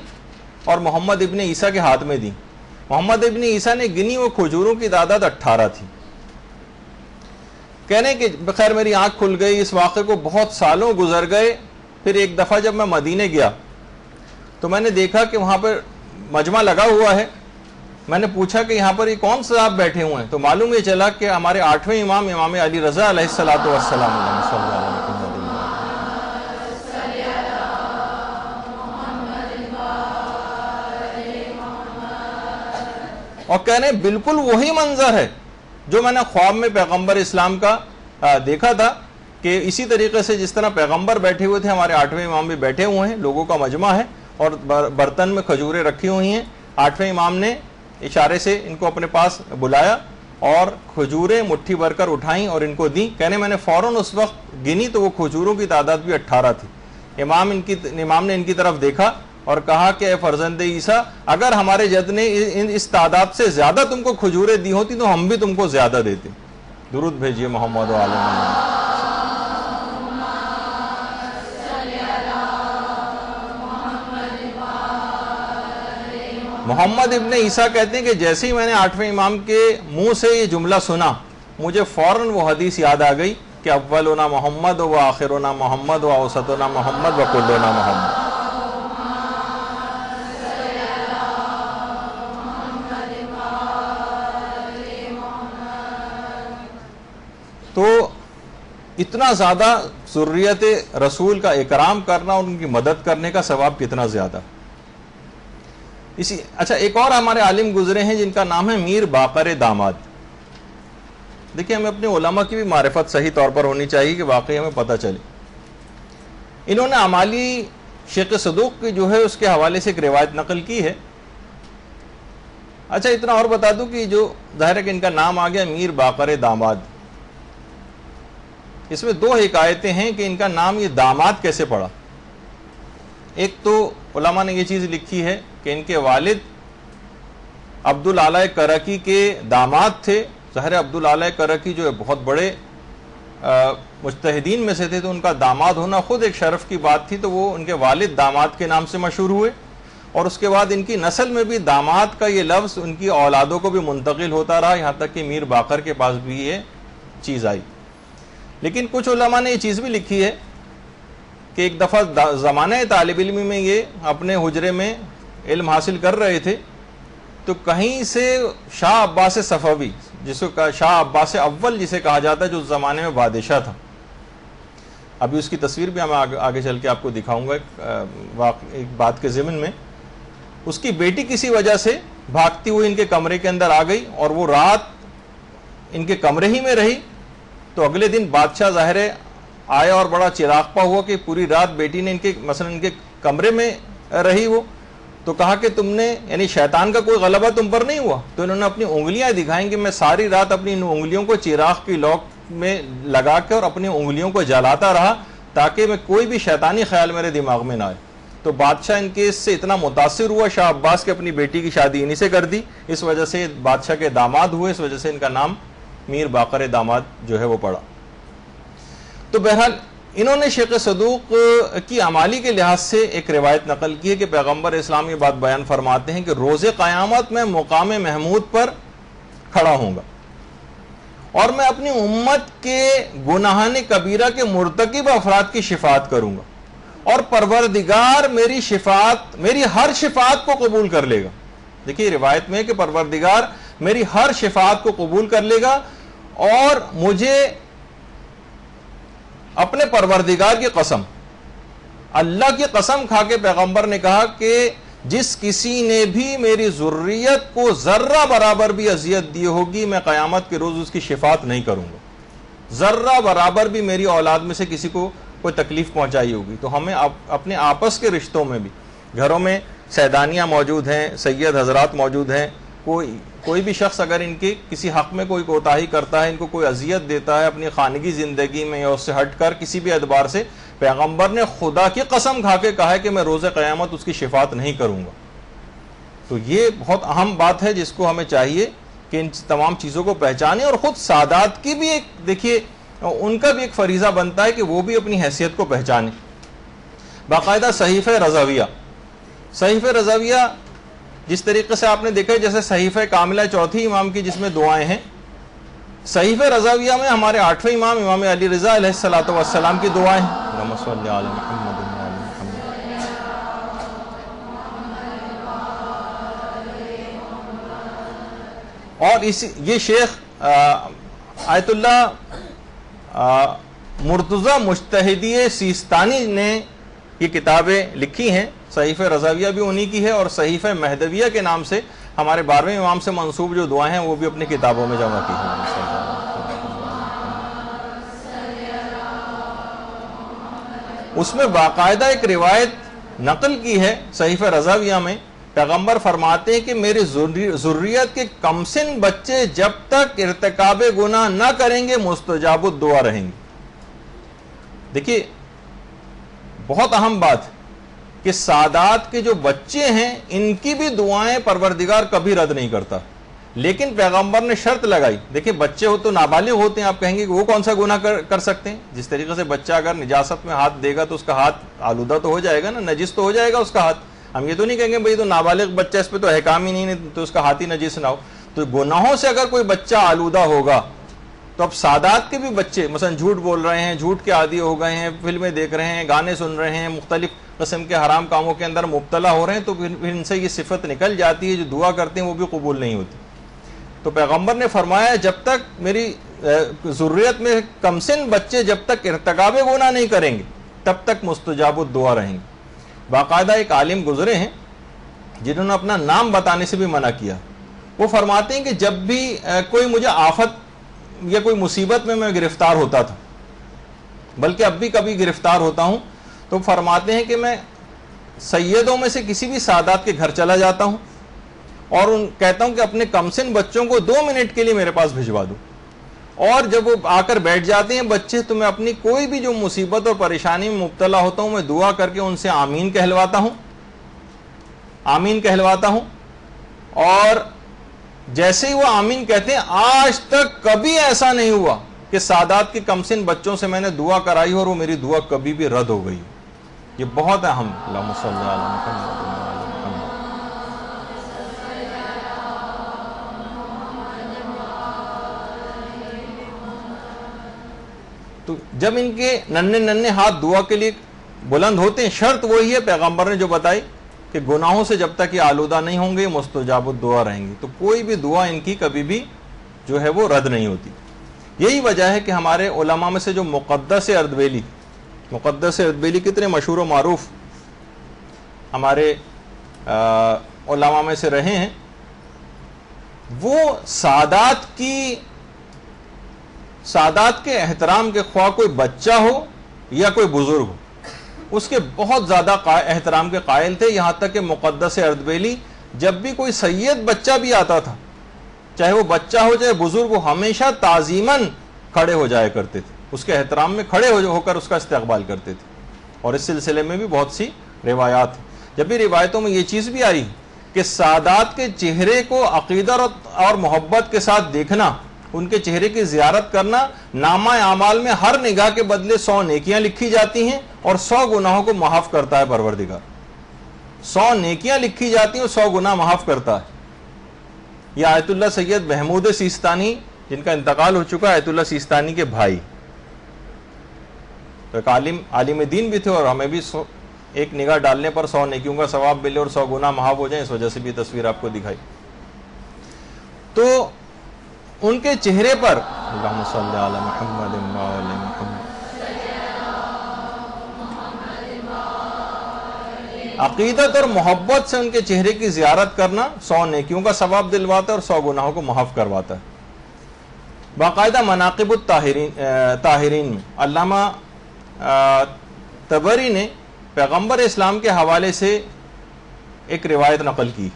اور محمد ابن عیسیٰ کے ہاتھ میں دیں۔ محمد ابن عیسیٰ نے گنی، وہ کھجوروں کی تعداد 18 تھی۔ کہنے کہ بخیر میری آنکھ کھل گئی، اس واقعے کو بہت سالوں گزر گئے۔ پھر ایک دفعہ جب میں مدینے گیا تو میں نے دیکھا کہ وہاں پر مجمع لگا ہوا ہے۔ میں نے پوچھا کہ یہاں پر یہ کون سے آپ بیٹھے ہوئے ہیں؟ تو معلوم یہ چلا کہ ہمارے 8ویں امام علی رضا علیہ الصلوۃ والسلام اور کہنے بالکل وہی منظر ہے جو میں نے خواب میں پیغمبر اسلام کا دیکھا تھا، کہ اسی طریقے سے جس طرح پیغمبر بیٹھے ہوئے تھے، ہمارے 8ویں امام بھی بیٹھے ہوئے ہیں، لوگوں کا مجمع ہے اور برتن میں کھجوریں رکھی ہوئی ہیں۔ 8ویں امام نے اشارے سے ان کو اپنے پاس بلایا اور کھجوریں مٹھی بھر کر اٹھائیں اور ان کو دیں۔ کہنے میں نے فوراً اس وقت گنی تو وہ کھجوروں کی تعداد بھی 18 تھی۔ امام نے ان کی طرف دیکھا اور کہا کہ اے فرزند عیسیٰ، اگر ہمارے جد نے اس تعداد سے زیادہ تم کو کھجوریں دی ہوتی تو ہم بھی تم کو زیادہ دیتے۔ درود بھیجیے محمد و آل محمد۔ محمد ابن عیسیٰ کہتے ہیں کہ جیسے ہی میں نے 8ویں امام کے منہ سے یہ جملہ سنا، مجھے فوراً وہ حدیث یاد آ گئی کہ اولنا محمد و آخرنا محمد و اوسطنا محمد و کلنا محمد. تو اتنا زیادہ ذریت رسول کا اکرام کرنا اور ان کی مدد کرنے کا ثواب کتنا زیادہ. اچھا ایک اور ہمارے عالم گزرے ہیں جن کا نام ہے میر باقر داماد. دیکھیں ہمیں اپنے علماء کی بھی معرفت صحیح طور پر ہونی چاہیے کہ واقعی ہمیں پتہ چلے. انہوں نے عمالی شیخ صدوق کی جو ہے اس کے حوالے سے ایک روایت نقل کی ہے. اچھا اتنا اور بتا دوں کہ جو ظاہر ہے کہ ان کا نام آ گیا میر باقر داماد, اس میں دو حکایتیں ہیں کہ ان کا نام یہ داماد کیسے پڑا. ایک تو علماء نے یہ چیز لکھی ہے کہ ان کے والد عبدالعلی کرکی کے داماد تھے. ظاہر عبدالعلی کرکی جو ہے بہت بڑے مجتہدین میں سے تھے, تو ان کا داماد ہونا خود ایک شرف کی بات تھی, تو وہ ان کے والد داماد کے نام سے مشہور ہوئے. اور اس کے بعد ان کی نسل میں بھی داماد کا یہ لفظ ان کی اولادوں کو بھی منتقل ہوتا رہا, یہاں تک کہ میر باقر کے پاس بھی یہ چیز آئی. لیکن کچھ علماء نے یہ چیز بھی لکھی ہے کہ ایک دفعہ زمانہ طالب علمی میں یہ اپنے حجرے میں علم حاصل کر رہے تھے, تو کہیں سے شاہ عباس صفوی, جس کو شاہ عباس اول جسے کہا جاتا ہے, جو اس زمانے میں بادشاہ تھا, ابھی اس کی تصویر بھی میں آگے چل کے آپ کو دکھاؤں گا ایک بات کے ضمن میں. اس کی بیٹی کسی وجہ سے بھاگتی ہوئی ان کے کمرے کے اندر آ گئی اور وہ رات ان کے کمرے ہی میں رہی. تو اگلے دن بادشاہ ظاہر آیا اور بڑا چراغپا ہوا کہ پوری رات بیٹی نے ان کے کمرے میں رہی. وہ تو کہا کہ تم نے یعنی شیطان کا کوئی غلبہ تم پر نہیں ہوا. تو انہوں نے اپنی انگلیاں دکھائیں کہ میں ساری رات اپنی ان انگلیوں کو چراغ کی لوک میں لگا کے اور اپنی انگلیوں کو جلاتا رہا تاکہ میں کوئی بھی شیطانی خیال میرے دماغ میں نہ آئے. تو بادشاہ ان کے اس سے اتنا متاثر ہوا شاہ عباس کے اپنی بیٹی کی شادی انہی سے کر دی. اس وجہ سے بادشاہ کے داماد ہوئے, اس وجہ سے ان کا نام میر باقر داماد جو ہے وہ پڑا. تو بہرحال انہوں نے شیخ صدوق کی عمالی کے لحاظ سے ایک روایت نقل کی ہے کہ پیغمبر اسلام یہ بات بیان فرماتے ہیں کہ روز قیامت میں مقام محمود پر کھڑا ہوں گا اور میں اپنی امت کے گناہان کبیرہ کے مرتکب افراد کی شفاعت کروں گا, اور پروردگار میری ہر شفاعت کو قبول کر لے گا. دیکھیے روایت میں کہ پروردگار میری ہر شفاعت کو قبول کر لے گا, اور مجھے اپنے پروردگار کی قسم, اللہ کی قسم کھا کے پیغمبر نے کہا کہ جس کسی نے بھی میری ذریت کو ذرہ برابر بھی اذیت دی ہوگی میں قیامت کے روز اس کی شفاعت نہیں کروں گا. ذرہ برابر بھی میری اولاد میں سے کسی کو کوئی تکلیف پہنچائی ہوگی. تو ہمیں اپنے آپس کے رشتوں میں بھی, گھروں میں سیدانیاں موجود ہیں, سید حضرات موجود ہیں, کوئی بھی شخص اگر ان کے کسی حق میں کوئی کوتاہی کرتا ہے, ان کو کوئی اذیت دیتا ہے اپنی خانگی زندگی میں یا اس سے ہٹ کر کسی بھی اعتبار سے, پیغمبر نے خدا کی قسم کھا کے کہا ہے کہ میں روز قیامت اس کی شفاعت نہیں کروں گا. تو یہ بہت اہم بات ہے جس کو ہمیں چاہیے کہ ان تمام چیزوں کو پہچانیں, اور خود سادات کی بھی ایک دیکھیے ان کا بھی ایک فریضہ بنتا ہے کہ وہ بھی اپنی حیثیت کو پہچانیں. باقاعدہ صحیفہ رضویہ جس طریقے سے آپ نے دیکھا جیسے صحیفہ کاملہ چوتھی امام کی جس میں دعائیں ہیں, صحیفہ رضویہ میں ہمارے 8ویں امام امام علی رضا علیہ الصلوۃ والسلام کی دعائیں ہیں. اللہم صلی علی محمد و آل محمد. اور یہ شیخ آیت اللہ مرتضی مجتہدی سیستانی نے یہ کتابیں لکھی ہیں. صحیفہ رضویہ بھی انہی کی ہے, اور صحیفہ مہدویہ کے نام سے ہمارے 12ویں امام سے منسوب جو دعائیں ہیں وہ بھی اپنی کتابوں میں جمع کی ہیں. اس میں باقاعدہ ایک روایت نقل کی ہے صحیفہ رضویہ میں, پیغمبر فرماتے ہیں کہ میری ذریت کے کمسن بچے جب تک ارتکاب گناہ نہ کریں گے مستجاب الدعا رہیں گے. دیکھیے بہت اہم بات کہ سادات کے جو بچے ہیں ان کی بھی دعائیں پروردگار کبھی رد نہیں کرتا. لیکن پیغمبر نے شرط لگائی, دیکھیں بچے ہو تو نابالغ ہوتے ہیں, آپ کہیں گے کہ وہ کون سا گناہ کر سکتے ہیں. جس طریقے سے بچہ اگر نجاست میں ہاتھ دے گا تو اس کا ہاتھ آلودہ تو ہو جائے گا نا, نجس تو ہو جائے گا اس کا ہاتھ. ہم یہ تو نہیں کہیں گے بھئی تو نابالغ بچہ اس پہ تو احکام ہی نہیں تو اس کا ہاتھ ہی نجس نہ ہو. تو گناہوں سے اگر کوئی بچہ آلودہ ہوگا تو اب سادات کے بھی بچے مثلا جھوٹ بول رہے ہیں، جھوٹ کے عادی ہو گئے ہیں، فلمیں دیکھ رہے ہیں، گانے سن رہے ہیں، مختلف قسم کے حرام کاموں کے اندر مبتلا ہو رہے ہیں، تو پھر ان سے یہ صفت نکل جاتی ہے، جو دعا کرتے ہیں وہ بھی قبول نہیں ہوتی. تو پیغمبر نے فرمایا جب تک میری ذریت میں کم سن بچے جب تک ارتکاب گناہ نہیں کریں گے تب تک مستجاب الدعا رہیں گے. باقاعدہ ایک عالم گزرے ہیں جنہوں نے اپنا نام بتانے سے بھی منع کیا. وہ فرماتے ہیں کہ جب بھی کوئی مجھے آفت یا کوئی مصیبت میں گرفتار ہوتا تھا، بلکہ اب بھی کبھی گرفتار ہوتا ہوں، تو فرماتے ہیں کہ میں سیدوں میں سے کسی بھی سادات کے گھر چلا جاتا ہوں اور کہتا ہوں کہ اپنے کم سن بچوں کو 2 منٹ کے لیے میرے پاس بھجوا دو، اور جب وہ آ کر بیٹھ جاتے ہیں بچے تو میں اپنی کوئی بھی جو مصیبت اور پریشانی میں مبتلا ہوتا ہوں میں دعا کر کے ان سے آمین کہلواتا ہوں. اور جیسے ہی وہ آمین کہتے ہیں آج تک کبھی ایسا نہیں ہوا کہ سادات کے کم سن بچوں سے میں نے دعا کرائی اور وہ میری دعا کبھی بھی رد ہو گئی. یہ بہت اہم. اللہم صلی علی محمد. تو جب ان کے ننھے ہاتھ دعا کے لیے بلند ہوتے ہیں، شرط وہی ہے پیغمبر نے جو بتائی کہ گناہوں سے جب تک یہ آلودہ نہیں ہوں گے مستجاب الدعا رہیں گے. تو کوئی بھی دعا ان کی کبھی بھی جو ہے وہ رد نہیں ہوتی. یہی وجہ ہے کہ ہمارے علماء میں سے جو مقدس اردبیلی کتنے مشہور و معروف ہمارے علماء میں سے رہے ہیں، وہ سادات کے احترام کے خواہ کوئی بچہ ہو یا کوئی بزرگ ہو اس کے بہت زیادہ احترام کے قائل تھے. یہاں تک کہ مقدس اردبیلی جب بھی کوئی سید بچہ بھی آتا تھا، چاہے وہ بچہ ہو چاہے بزرگ ہو، ہمیشہ تعظیماً کھڑے ہو جایا کرتے تھے، اس کے احترام میں کھڑے ہو کر اس کا استقبال کرتے تھے. اور اس سلسلے میں بھی بہت سی روایات ہیں. جب بھی روایتوں میں یہ چیز بھی آئی کہ سادات کے چہرے کو عقیدت اور محبت کے ساتھ دیکھنا، ان کے چہرے کی زیارت کرنا، نامہ اعمال میں ہر نگاہ کے بدلے 100 نیکیاں لکھی جاتی ہیں اور 100 گناہوں کو معاف کرتا ہے پروردگار. 100 نیکیاں لکھی جاتی ہیں اور 100 گناہ معاف کرتا ہے. یہ آیت اللہ سید محمود سیستانی جن کا انتقال ہو چکا ہے، آیت اللہ سیستانی کے بھائی، تو ایک عالم دین بھی تھے، اور ہمیں بھی ایک نگاہ ڈالنے پر 100 نیکیوں کا ثواب ملے اور 100 گناہ معاف ہو جائیں، اس وجہ سے بھی تصویر آپ کو دکھائی. تو ان کے چہرے پر اللہم صلی علی محمد و آل محمد عقیدت اور محبت سے ان کے چہرے کی زیارت کرنا 100 نیکیوں کا ثواب دلواتا ہے اور 100 گناہوں کو معاف کرواتا ہے. باقاعدہ مناقب الطاہرین میں علامہ طبری نے پیغمبر اسلام کے حوالے سے ایک روایت نقل کی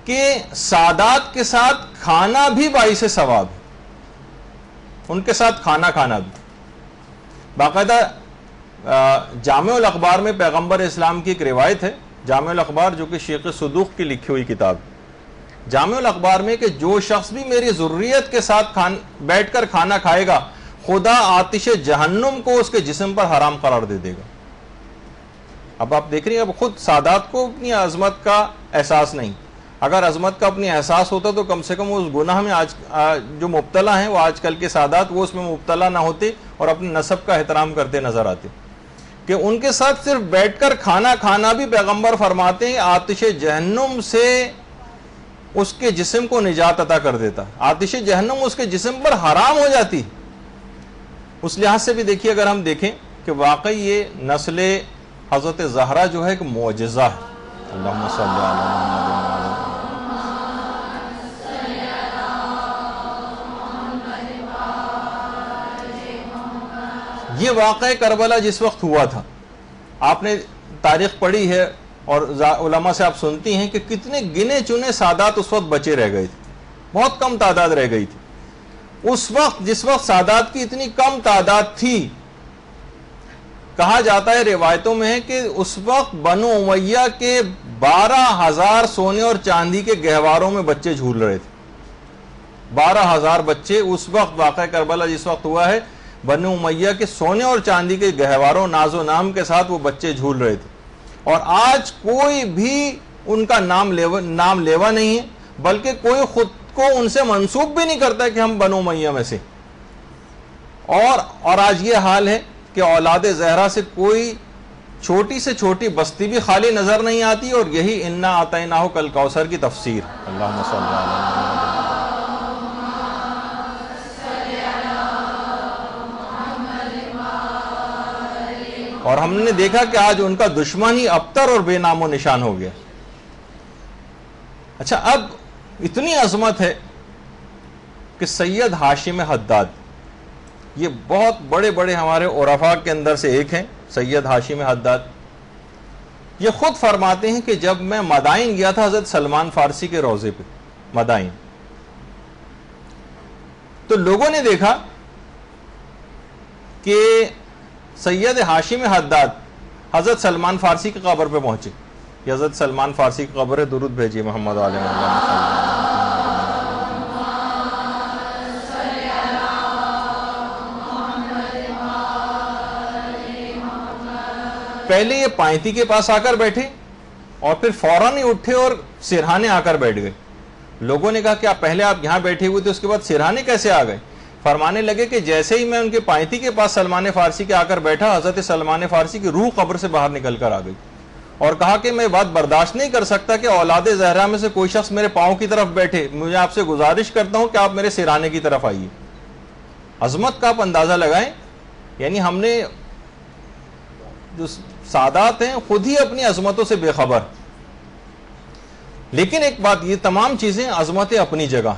کہ سادات کے ساتھ کھانا بھی باعث ثواب ہے. ان کے ساتھ کھانا بھی. باقاعدہ جامع الاخبار میں پیغمبر اسلام کی ایک روایت ہے، جامع الاخبار جو کہ شیخ صدوق کی لکھی ہوئی کتاب. جامع الاخبار میں کہ جو شخص بھی میری ذریت کے ساتھ بیٹھ کر کھانا کھائے گا خدا آتش جہنم کو اس کے جسم پر حرام قرار دے دے گا. اب آپ دیکھ رہے ہیں، اب خود سادات کو اپنی عظمت کا احساس نہیں. اگر عظمت کا اپنی احساس ہوتا تو کم سے کم اس گناہ میں آج جو مبتلا ہیں وہ آج کل کے سادات وہ اس میں مبتلا نہ ہوتے اور اپنے نسب کا احترام کرتے نظر آتے. کہ ان کے ساتھ صرف بیٹھ کر کھانا بھی پیغمبر فرماتے ہیں آتش جہنم سے اس کے جسم کو نجات عطا کر دیتا. آتش جہنم اس کے جسم پر حرام ہو جاتی. اس لحاظ سے بھی دیکھیے، اگر ہم دیکھیں کہ واقعی یہ نسل حضرت زہرا جو ہے ایک معجزہ ہے. اللہم صلی علی محمد. یہ واقعہ کربلا جس وقت ہوا تھا، آپ نے تاریخ پڑھی ہے اور علماء سے آپ سنتی ہیں کہ کتنے گنے چنے سادات اس وقت بچے رہ گئے تھے، بہت کم تعداد رہ گئی تھی. اس وقت جس وقت سادات کی اتنی کم تعداد تھی، کہا جاتا ہے روایتوں میں ہے کہ اس وقت بنو امیہ کے 12,000 سونے اور چاندی کے گہواروں میں بچے جھول رہے تھے. 12,000 بچے اس وقت، واقعہ کربلا جس وقت ہوا ہے، بنو امیہ کے سونے اور چاندی کے گہواروں ناز و نام کے ساتھ وہ بچے جھول رہے تھے. اور آج کوئی بھی ان کا نام لیوا نہیں ہے، بلکہ کوئی خود کو ان سے منسوب بھی نہیں کرتا کہ ہم بنو امیہ میں سے. اور آج یہ حال ہے کہ اولاد زہرا سے کوئی چھوٹی سے چھوٹی بستی بھی خالی نظر نہیں آتی، اور یہی انا اعطیناہ کالکوثر کی تفسیر۔ اللہم صلی علی محمد۔ اور ہم نے دیکھا کہ آج ان کا دشمن ہی ابتر اور بے نام و نشان ہو گیا۔ اچھا، اب اتنی عظمت ہے کہ سید ہاشم حداد، یہ بہت بڑے بڑے ہمارے عرفاء کے اندر سے ایک ہیں، سید ہاشم حداد۔ یہ خود فرماتے ہیں کہ جب میں مدائن گیا تھا حضرت سلمان فارسی کے روضے پہ، مدائن، تو لوگوں نے دیکھا کہ سید ہاشم حداد حضرت سلمان فارسی کی قبر پہ پہنچے۔ یہ حضرت سلمان فارسی کی قبر ہے، درود بھیجیے محمد علیہ وسلم۔ پہلے یہ پائنتی کے پاس آ کر بیٹھے اور پھر فوراً ہی اٹھے اور سرہانے آ کر بیٹھ گئے۔ لوگوں نے کہا کہ پہلے آپ یہاں بیٹھے ہوئے تھے، اس کے بعد سرہانے کیسے آ گئے؟ فرمانے لگے کہ جیسے ہی میں ان کے پائنتی کے پاس سلمان فارسی کے آ کر بیٹھا، حضرت سلمان فارسی کی روح قبر سے باہر نکل کر آ گئی اور کہا کہ میں بات برداشت نہیں کر سکتا کہ اولاد زہرا میں سے کوئی شخص میرے پاؤں کی طرف بیٹھے، مجھے آپ سے گزارش کرتا ہوں کہ آپ میرے سرہانے کی طرف آئیے۔ عظمت کا آپ اندازہ لگائیں، یعنی ہم نے جو سادات ہیں خود ہی اپنی عظمتوں سے بے خبر۔ لیکن ایک بات، یہ تمام چیزیں عظمتیں اپنی جگہ،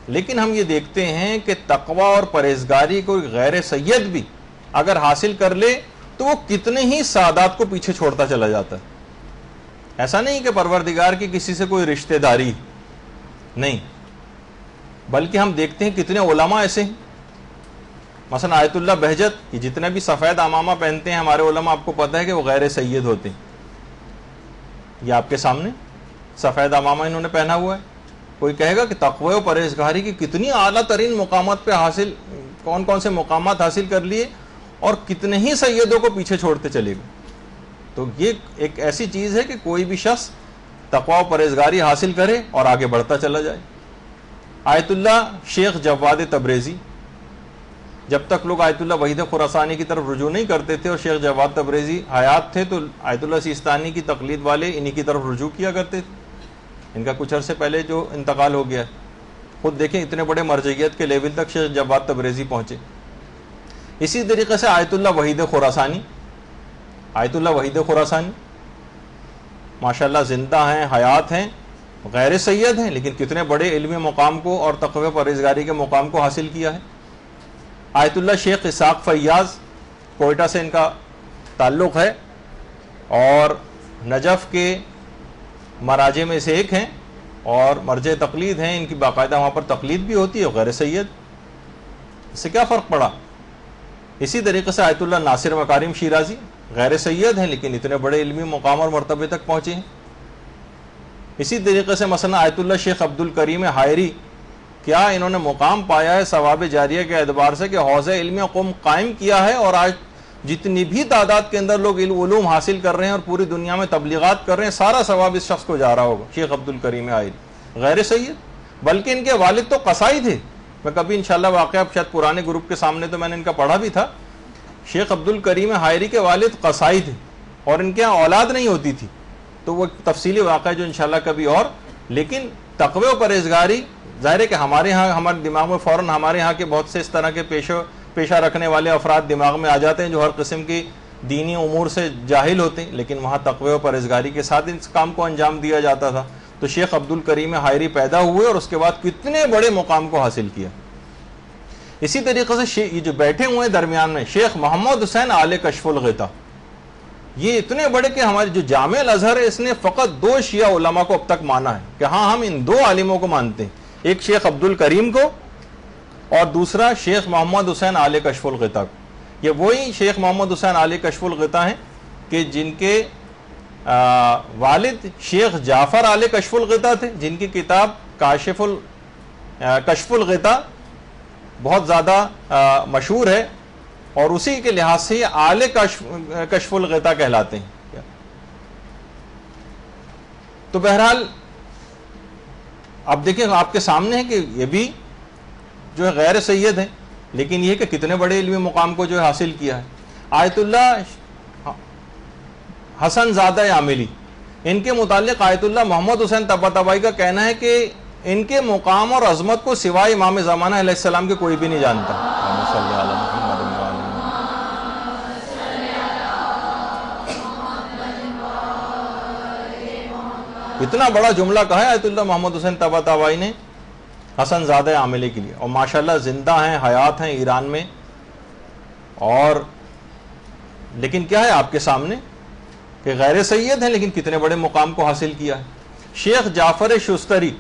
لیکن ہم یہ دیکھتے ہیں کہ تقوی اور پرہیزگاری کو غیر سید بھی اگر حاصل کر لے تو وہ کتنے ہی سادات کو پیچھے چھوڑتا چلا جاتا ہے۔ ایسا نہیں کہ پروردگار کی کسی سے کوئی رشتہ داری نہیں، بلکہ ہم دیکھتے ہیں کتنے علماء ایسے ہیں، مثلا آیت اللہ بہجت، یہ جتنے بھی سفید امامہ پہنتے ہیں ہمارے علماء، آپ کو پتہ ہے کہ وہ غیر سید ہوتے ہیں۔ یہ آپ کے سامنے سفید امامہ انہوں نے پہنا ہوا ہے۔ کوئی کہے گا کہ تقوی و پرہیزگاری کی کتنی اعلیٰ ترین مقامات پہ حاصل، کون کون سے مقامات حاصل کر لیے اور کتنے ہی سیدوں کو پیچھے چھوڑتے چلے گئے۔ تو یہ ایک ایسی چیز ہے کہ کوئی بھی شخص تقوی و پرہیزگاری حاصل کرے اور آگے بڑھتا چلا جائے۔ آیت اللہ شیخ جواد تبریزی، جب تک لوگ آیت اللہ وحید خراسانی کی طرف رجوع نہیں کرتے تھے اور شیخ جواد تبریزی حیات تھے تو آیت اللہ سیستانی کی تقلید والے انہی کی طرف رجوع کیا کرتے تھے۔ ان کا کچھ عرصے پہلے جو انتقال ہو گیا، خود دیکھیں اتنے بڑے مرجعیت کے لیول تک شیخ جواد تبریزی پہنچے۔ اسی طریقے سے آیت اللہ وحید خراسانی، آیت اللہ وحید خراسانی ماشاءاللہ زندہ ہیں، حیات ہیں، غیر سید ہیں، لیکن کتنے بڑے علمی مقام کو اور تقوی پرہیزگاری کے مقام کو حاصل کیا ہے۔ آیت اللہ شیخ اسحاق فیاض، کوئٹہ سے ان کا تعلق ہے اور نجف کے مراجع میں سے ایک ہیں اور مرجع تقلید ہیں، ان کی باقاعدہ وہاں پر تقلید بھی ہوتی ہے، غیر سید۔ اس سے کیا فرق پڑا؟ اسی طریقے سے آیت اللہ ناصر مکارم شیرازی غیر سید ہیں لیکن اتنے بڑے علمی مقام اور مرتبے تک پہنچے ہیں۔ اسی طریقے سے مثلا آیت اللہ شیخ عبد الکریم حائری، کیا انہوں نے مقام پایا ہے ثواب جاریہ کے اعتبار سے کہ حوضہ علمیہ قوم قائم کیا ہے، اور آج جتنی بھی تعداد کے اندر لوگ علوم حاصل کر رہے ہیں اور پوری دنیا میں تبلیغات کر رہے ہیں، سارا ثواب اس شخص کو جا رہا ہوگا، شیخ عبد الکریم حائری غیر سید، بلکہ ان کے والد تو قصائی تھے۔ میں کبھی انشاءاللہ واقعہ شاید پرانے گروپ کے سامنے تو میں نے ان کا پڑھا بھی تھا، شیخ عبد الکریم حائری کے والد قصائی تھے اور ان کے یہاں اولاد نہیں ہوتی تھی، تو وہ تفصیلی واقعہ جو انشاءاللہ کبھی اور۔ لیکن تقوی و پرہیزگاری ظاہر ہے کہ ہمارے ہاں، ہمارے دماغ میں فوراً ہمارے ہاں کے بہت سے اس طرح کے پیشہ رکھنے والے افراد دماغ میں آ جاتے ہیں جو ہر قسم کی دینی امور سے جاہل ہوتے ہیں، لیکن وہاں تقوی و پرہیزگاری کے ساتھ اس کام کو انجام دیا جاتا تھا۔ تو شیخ عبد الکریم حائری پیدا ہوئے اور اس کے بعد کتنے بڑے مقام کو حاصل کیا۔ اسی طریقے سے یہ جو بیٹھے ہوئے ہیں درمیان میں شیخ محمد حسین آل کشف الغطا، یہ اتنے بڑے کہ ہمارے جو جامع الازہر ہے اس نے فقط 2 شیعہ علماء کو اب تک مانا ہے کہ ہاں ہم ان 2 عالموں کو مانتے ہیں، ایک شیخ عبد الکریم کو اور دوسرا شیخ محمد حسین آل کشف الغطا کو۔ یہ وہی شیخ محمد حسین آل کشف الغطا ہیں کہ جن کے والد شیخ جعفر آل کشف الغطا تھے، جن کی کتاب کشف الغطا بہت زیادہ مشہور ہے، اور اسی کے لحاظ سے یہ آل کشف الغطا کہلاتے ہیں۔ تو بہرحال اب دیکھیں آپ کے سامنے ہے کہ یہ بھی جو ہے غیر سید ہیں، لیکن یہ کہ کتنے بڑے علمی مقام کو جو ہے حاصل کیا ہے. آیت اللہ حسن زادہ عاملی، ان کے متعلق آیت اللہ محمد حسین طباطبائی کا کہنا ہے کہ ان کے مقام اور عظمت کو سوائے امام زمانہ علیہ السلام کے کوئی بھی نہیں جانتا. اتنا بڑا جملہ کہا ہے آیت اللہ محمد حسین طباطبائی نے حسن زادہ عاملی کے لیے، اور ماشاءاللہ زندہ ہیں، حیات ہیں ایران میں. اور لیکن کیا ہے آپ کے سامنے کہ غیر سید ہیں لیکن کتنے بڑے مقام کو حاصل کیا ہے. شیخ جعفر شستری،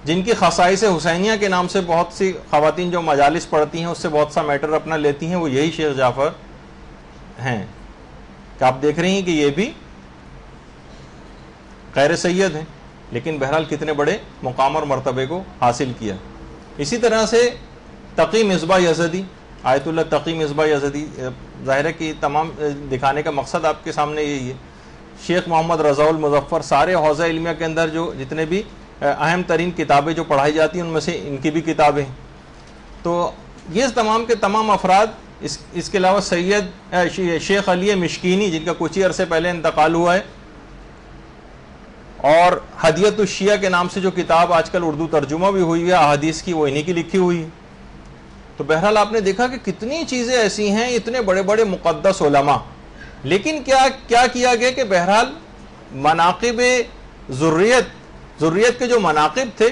جن کی خصائص حسینیہ کے نام سے بہت سی خواتین جو مجالس پڑھتی ہیں اس سے بہت سا میٹر اپنا لیتی ہیں، وہ یہی شیخ جعفر ہیں کہ آپ دیکھ رہی ہیں کہ یہ بھی غیر سید ہیں لیکن بہرحال کتنے بڑے مقام اور مرتبے کو حاصل کیا. اسی طرح سے تقی مصباح یزدی، آیت اللہ تقی مصباح یزدی، ظاہر ہے کہ تمام دکھانے کا مقصد آپ کے سامنے یہی ہے. شیخ محمد رضا المظفر، سارے حوزہ علمیہ کے اندر جو جتنے بھی اہم ترین کتابیں جو پڑھائی جاتی ہیں ان میں سے ان کی بھی کتابیں ہیں. تو یہ تمام کے تمام افراد، اس کے علاوہ سید شیخ علی مشکینی جن کا کچھ ہی عرصے پہلے انتقال ہوا ہے، اور ہدیت الشیعہ کے نام سے جو کتاب آج کل اردو ترجمہ بھی ہوئی ہے احادیث کی، وہ انہی کی لکھی ہوئی ہے. تو بہرحال آپ نے دیکھا کہ کتنی چیزیں ایسی ہیں، اتنے بڑے بڑے مقدس علماء، لیکن کیا کیا گیا کہ بہرحال مناقب ذریت کے جو مناقب تھے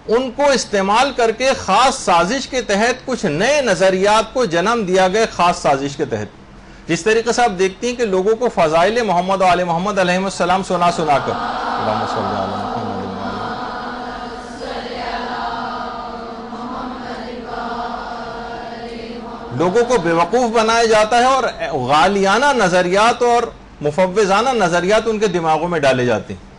ان کو استعمال کر کے خاص سازش کے تحت کچھ نئے نظریات کو جنم دیا گیا، خاص سازش کے تحت. جس طریقے سے آپ دیکھتی ہیں کہ لوگوں کو فضائل محمد و آل محمد علیہ السلام سنا کر لوگوں کو بیوقوف بنایا جاتا ہے اور غالیانہ نظریات اور مفوضانہ نظریات ان کے دماغوں میں ڈالے جاتے ہیں،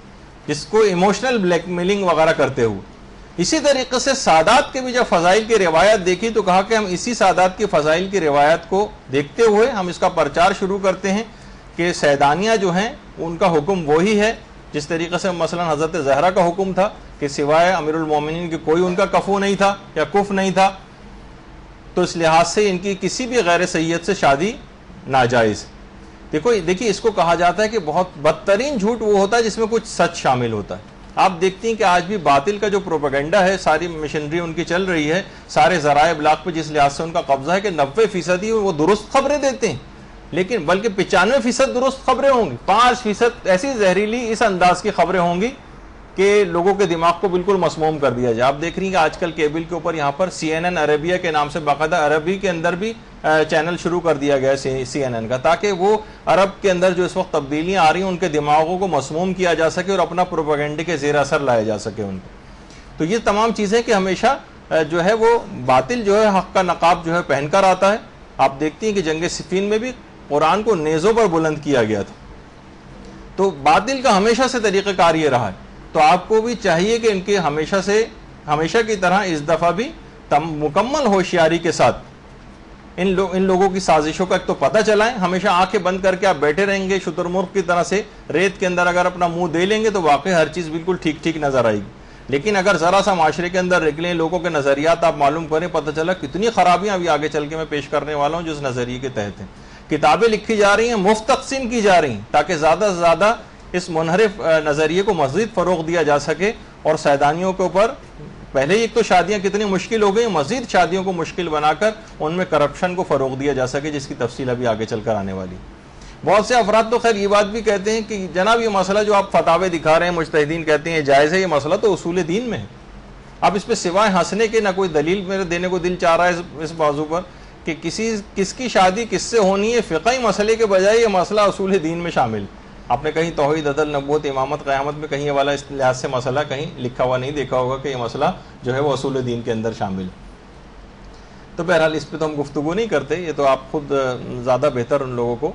جس کو ایموشنل بلیک میلنگ وغیرہ کرتے ہوئے. اسی طریقے سے سادات کے بھی جب فضائل کی روایت دیکھی تو کہا کہ ہم اسی سادات کی فضائل کی روایت کو دیکھتے ہوئے ہم اس کا پرچار شروع کرتے ہیں کہ سیدانیہ جو ہیں ان کا حکم وہی ہے جس طریقے سے مثلا حضرت زہرا کا حکم تھا کہ سوائے امیر المومنین کے کوئی ان کا کفو نہیں تھا یا کف نہیں تھا. تو اس لحاظ سے ان کی کسی بھی غیر سید سے شادی ناجائز. دیکھیے اس کو کہا جاتا ہے کہ بہت بدترین جھوٹ وہ ہوتا ہے جس میں کچھ سچ شامل ہوتا ہے. آپ دیکھتی ہیں کہ آج بھی باطل کا جو پروپیگنڈا ہے، ساری مشنری ان کی چل رہی ہے، سارے ذرائع ابلاغ پہ جس لحاظ سے ان کا قبضہ ہے کہ 90% وہ درست خبریں دیتے ہیں، لیکن بلکہ 95% درست خبریں ہوں گی، 5% ایسی زہریلی اس انداز کی خبریں ہوں گی کہ لوگوں کے دماغ کو بالکل مسموم کر دیا جائے. آپ دیکھ رہی ہیں کہ آج کل کیبل کے اوپر یہاں پر CNN عربیہ کے نام سے باقاعدہ عربی کے اندر بھی چینل شروع کر دیا گیا ہے CNN کا، تاکہ وہ عرب کے اندر جو اس وقت تبدیلیاں آ رہی ہیں ان کے دماغوں کو مسموم کیا جا سکے اور اپنا پروپیگنڈے کے زیر اثر لایا جا سکے ان کو. تو یہ تمام چیزیں کہ ہمیشہ جو ہے وہ باطل جو ہے حق کا نقاب جو ہے پہن کر آتا ہے. آپ دیکھتی ہیں کہ جنگ صفین میں بھی قرآن کو نیزوں پر بلند کیا گیا تھا. تو باطل کا ہمیشہ سے طریقہ کار یہ رہا ہے. تو آپ کو بھی چاہیے کہ ان کے ہمیشہ کی طرح اس دفعہ بھی مکمل ہوشیاری کے ساتھ ان لوگوں کی سازشوں کا ایک تو پتہ چلائیں. ہمیشہ آنکھیں بند کر کے آپ بیٹھے رہیں گے شتر مرغ کی طرح سے ریت کے اندر اگر اپنا منہ دے لیں گے تو واقعی ہر چیز بالکل ٹھیک نظر آئے گی. لیکن اگر ذرا سا معاشرے کے اندر نکلیں، لوگوں کے نظریات آپ معلوم کریں، پتہ چلا کتنی خرابیاں ابھی آگے چل کے میں پیش کرنے والا ہوں جو اس نظریے کے تحت ہیں. کتابیں لکھی جا رہی ہیں، مفت تقسیم کی جا رہی ہیں تاکہ زیادہ سے زیادہ اس منحرف نظریے کو مزید فروغ دیا جا سکے. اور سیدانیوں کے اوپر پہلے ایک تو شادیاں کتنی مشکل ہو گئی، مزید شادیوں کو مشکل بنا کر ان میں کرپشن کو فروغ دیا جا سکے، جس کی تفصیل ابھی آگے چل کر آنے والی. بہت سے افراد تو خیر یہ بات بھی کہتے ہیں کہ جناب یہ مسئلہ جو آپ فتاوے دکھا رہے ہیں، مجتہدین کہتے ہیں یہ جائز ہے، یہ مسئلہ تو اصول دین میں ہے. اب اس پہ سوائے ہنسنے کے نہ کوئی دلیل میرے دینے کو دل چاہ رہا ہے اس موضوع پر کہ کس کی شادی کس سے ہونی ہے، فقہی مسئلے کے بجائے یہ مسئلہ اصول دین میں شامل. آپ نے کہیں توحید، عدل، نبوت، امامت، قیامت میں کہیں یہ والا اس لحاظ سے مسئلہ کہیں لکھا ہوا نہیں دیکھا ہوگا کہ یہ مسئلہ جو ہے وہ اصول دین کے اندر شامل. تو بہرحال اس پہ تو ہم گفتگو نہیں کرتے، یہ تو آپ خود زیادہ بہتر ان لوگوں کو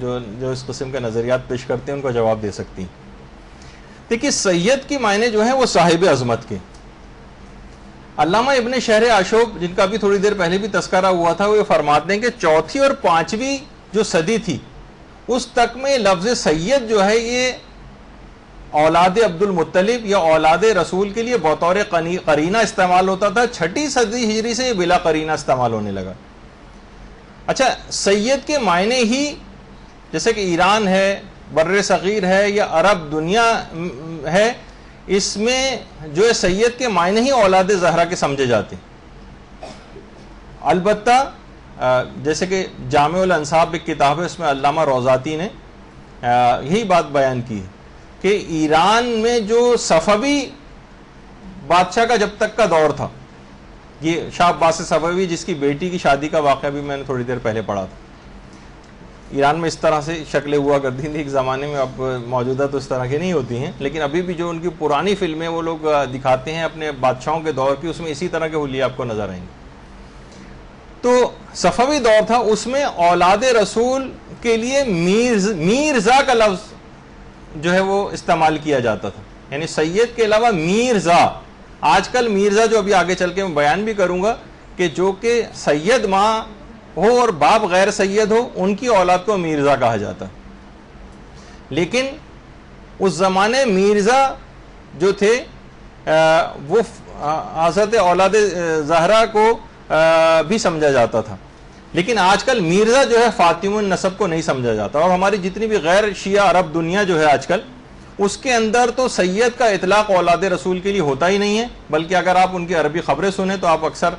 جو اس قسم کے نظریات پیش کرتے ہیں ان کو جواب دے سکتی ہیں. دیکھیے سید کی معنی جو ہیں وہ صاحب عظمت کے. علامہ ابن شہر آشوب جن کا بھی تھوڑی دیر پہلے بھی تذکرہ ہوا تھا، وہ یہ فرماتے ہیں کہ 4 اور 5ویں جو صدی تھی اس تک میں لفظ سید جو ہے یہ اولاد عبد المطلب یا اولاد رسول کے لیے بطور قرینہ استعمال ہوتا تھا. 6 صدی ہجری سے یہ بلا قرینہ استعمال ہونے لگا. اچھا سید کے معنی ہی جیسے کہ ایران ہے, بر صغیر ہے یا عرب دنیا ہے, اس میں جو ہے سید کے معنی ہی اولاد زہرا کے سمجھے جاتے ہیں. البتہ جیسے کہ جامع الانصاب ایک کتاب ہے, اس میں علامہ روضاتی نے یہی بات بیان کی ہے کہ ایران میں جو صفوی بادشاہ کا جب تک کا دور تھا, یہ شاہ عباس صفوی جس کی بیٹی کی شادی کا واقعہ بھی میں نے تھوڑی دیر پہلے پڑھا تھا. ایران میں اس طرح سے شکلیں ہوا کرتی تھیں ایک زمانے میں, اب موجودہ تو اس طرح کی نہیں ہوتی ہیں, لیکن ابھی بھی جو ان کی پرانی فلمیں وہ لوگ دکھاتے ہیں اپنے بادشاہوں کے دور کی, اس میں اسی طرح کے حلیے آپ کو نظر آئیں گے. تو صفوی دور تھا, اس میں اولاد رسول کے لیے میرزا کا لفظ جو ہے وہ استعمال کیا جاتا تھا, یعنی سید کے علاوہ میرزا. آج کل میرزا جو ابھی آگے چل کے میں بیان بھی کروں گا کہ جو کہ سید ماں ہو اور باپ غیر سید ہو, ان کی اولاد کو میرزا کہا جاتا. لیکن اس زمانے میرزا جو تھے وہ حضرت اولاد زہرا کو بھی سمجھا جاتا تھا. لیکن آج کل میرزا جو ہے فاطم النسب کو نہیں سمجھا جاتا, اور ہماری جتنی بھی غیر شیعہ عرب دنیا جو ہے آج کل, اس کے اندر تو سید کا اطلاق اولاد رسول کے لیے ہوتا ہی نہیں ہے. بلکہ اگر آپ ان کی عربی خبریں سنیں تو آپ اکثر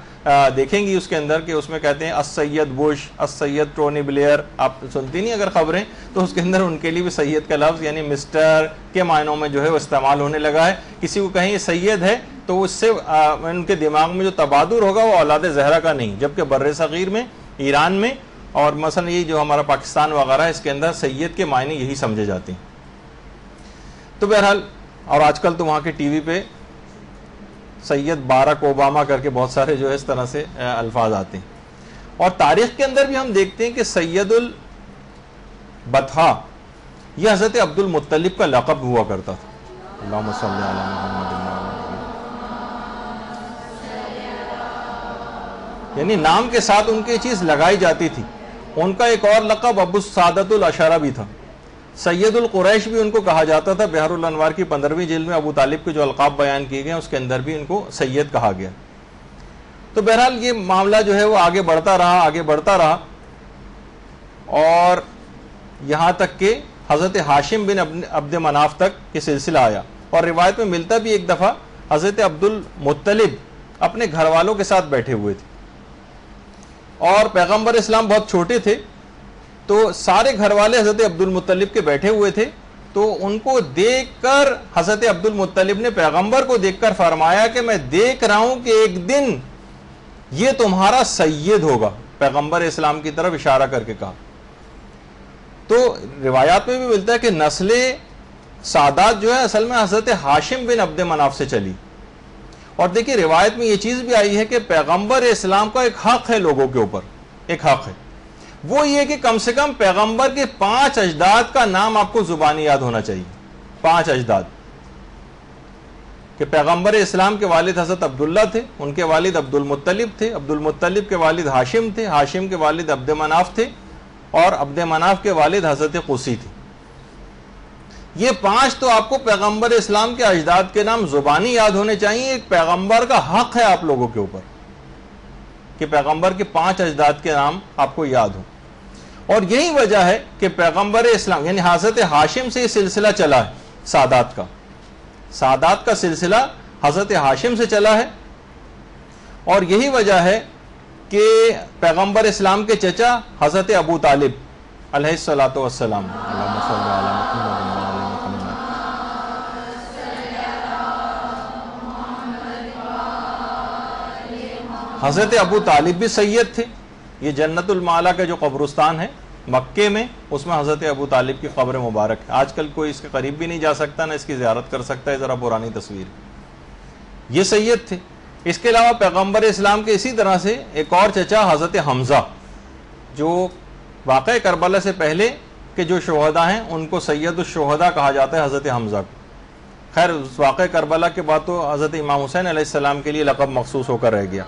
دیکھیں گی اس کے اندر کہ اس میں کہتے ہیں السید بش, السید ٹونی بلیئر. آپ سنتی نہیں اگر خبریں, تو اس کے اندر ان کے لیے بھی سید کا لفظ یعنی مسٹر کے معنوں میں جو ہے وہ استعمال ہونے لگا ہے. کسی کو کہیں یہ سید ہے تو اس سے ان کے دماغ میں جو تبادر ہوگا وہ اولاد زہرا کا نہیں, جبکہ بر صغیر میں, ایران میں اور مثلا یہ جو ہمارا پاکستان وغیرہ ہے, اس کے اندر سید کے معنی یہی سمجھے جاتے ہیں. تو بہرحال, اور آج کل تو وہاں کے ٹی وی پہ سید باراک اوباما کر کے بہت سارے جو ہے اس طرح سے الفاظ آتے ہیں. اور تاریخ کے اندر بھی ہم دیکھتے ہیں کہ سید البطحا یہ حضرت عبد المطلب کا لقب ہوا کرتا تھا. اللہم صلی علی محمد, یعنی نام کے ساتھ ان کی چیز لگائی جاتی تھی. ان کا ایک اور لقب ابو السعادۃ العشرہ بھی تھا. سید القریش بھی ان کو کہا جاتا تھا. بحر الانوار کی 15ویں جلد میں ابو طالب کے جو القاب بیان کیے گئے اس کے اندر بھی ان کو سید کہا گیا. تو بہرحال یہ معاملہ جو ہے وہ آگے بڑھتا رہا اور یہاں تک کہ حضرت ہاشم بن عبد مناف تک یہ سلسلہ آیا. اور روایت میں ملتا بھی ایک دفعہ حضرت عبد المطلب اپنے گھر والوں کے ساتھ بیٹھے ہوئے تھے, اور پیغمبر اسلام بہت چھوٹے تھے, تو سارے گھر والے حضرت عبد المطلب کے بیٹھے ہوئے تھے. تو ان کو دیکھ کر حضرت عبد المطلب نے پیغمبر کو دیکھ کر فرمایا کہ میں دیکھ رہا ہوں کہ ایک دن یہ تمہارا سید ہوگا. پیغمبر اسلام کی طرف اشارہ کر کے کہا. تو روایات میں بھی ملتا ہے کہ نسل سادات جو ہے اصل میں حضرت ہاشم بن عبد مناف سے چلی. اور دیکھیے روایت میں یہ چیز بھی آئی ہے کہ پیغمبر اسلام کا ایک حق ہے لوگوں کے اوپر, ایک حق ہے, وہ یہ کہ کم سے کم پیغمبر کے 5 اجداد کا نام آپ کو زبانی یاد ہونا چاہیے. 5 اجداد, کہ پیغمبر اسلام کے والد حضرت عبداللہ تھے, ان کے والد عبد المطلب تھے, عبد المطلب کے والد ہاشم تھے, ہاشم کے والد عبد مناف تھے, اور عبد مناف کے والد حضرت قسی تھے. یہ 5 تو آپ کو پیغمبر اسلام کے اجداد کے نام زبانی یاد ہونے چاہیے. ایک پیغمبر کا حق ہے آپ لوگوں کے اوپر کہ پیغمبر کے 5 اجداد کے نام آپ کو یاد ہوں. اور یہی وجہ ہے کہ پیغمبر اسلام یعنی حضرت ہاشم سے یہ سلسلہ چلا ہے. سادات کا سلسلہ حضرت ہاشم سے چلا ہے, اور یہی وجہ ہے کہ پیغمبر اسلام کے چچا حضرت ابو طالب علیہ الصلوۃ والسلام, اللہم صلی علی محمد. حضرت ابو طالب بھی سید تھے. یہ جنت المعلا کا جو قبرستان ہے مکے میں, اس میں حضرت ابو طالب کی قبر مبارک ہے. آج کل کوئی اس کے قریب بھی نہیں جا سکتا, نہ اس کی زیارت کر سکتا ہے, ذرا پرانی تصویر. یہ سید تھے. اس کے علاوہ پیغمبر اسلام کے اسی طرح سے ایک اور چچا حضرت حمزہ, جو واقعہ کربلا سے پہلے کے جو شہداء ہیں ان کو سید الشہداء کہا جاتا ہے, حضرت حمزہ کو. خیر اس واقعہ کربلا کے بعد تو حضرت امام حسین علیہ السلام کے لیے لقب مخصوص ہو کر رہ گیا.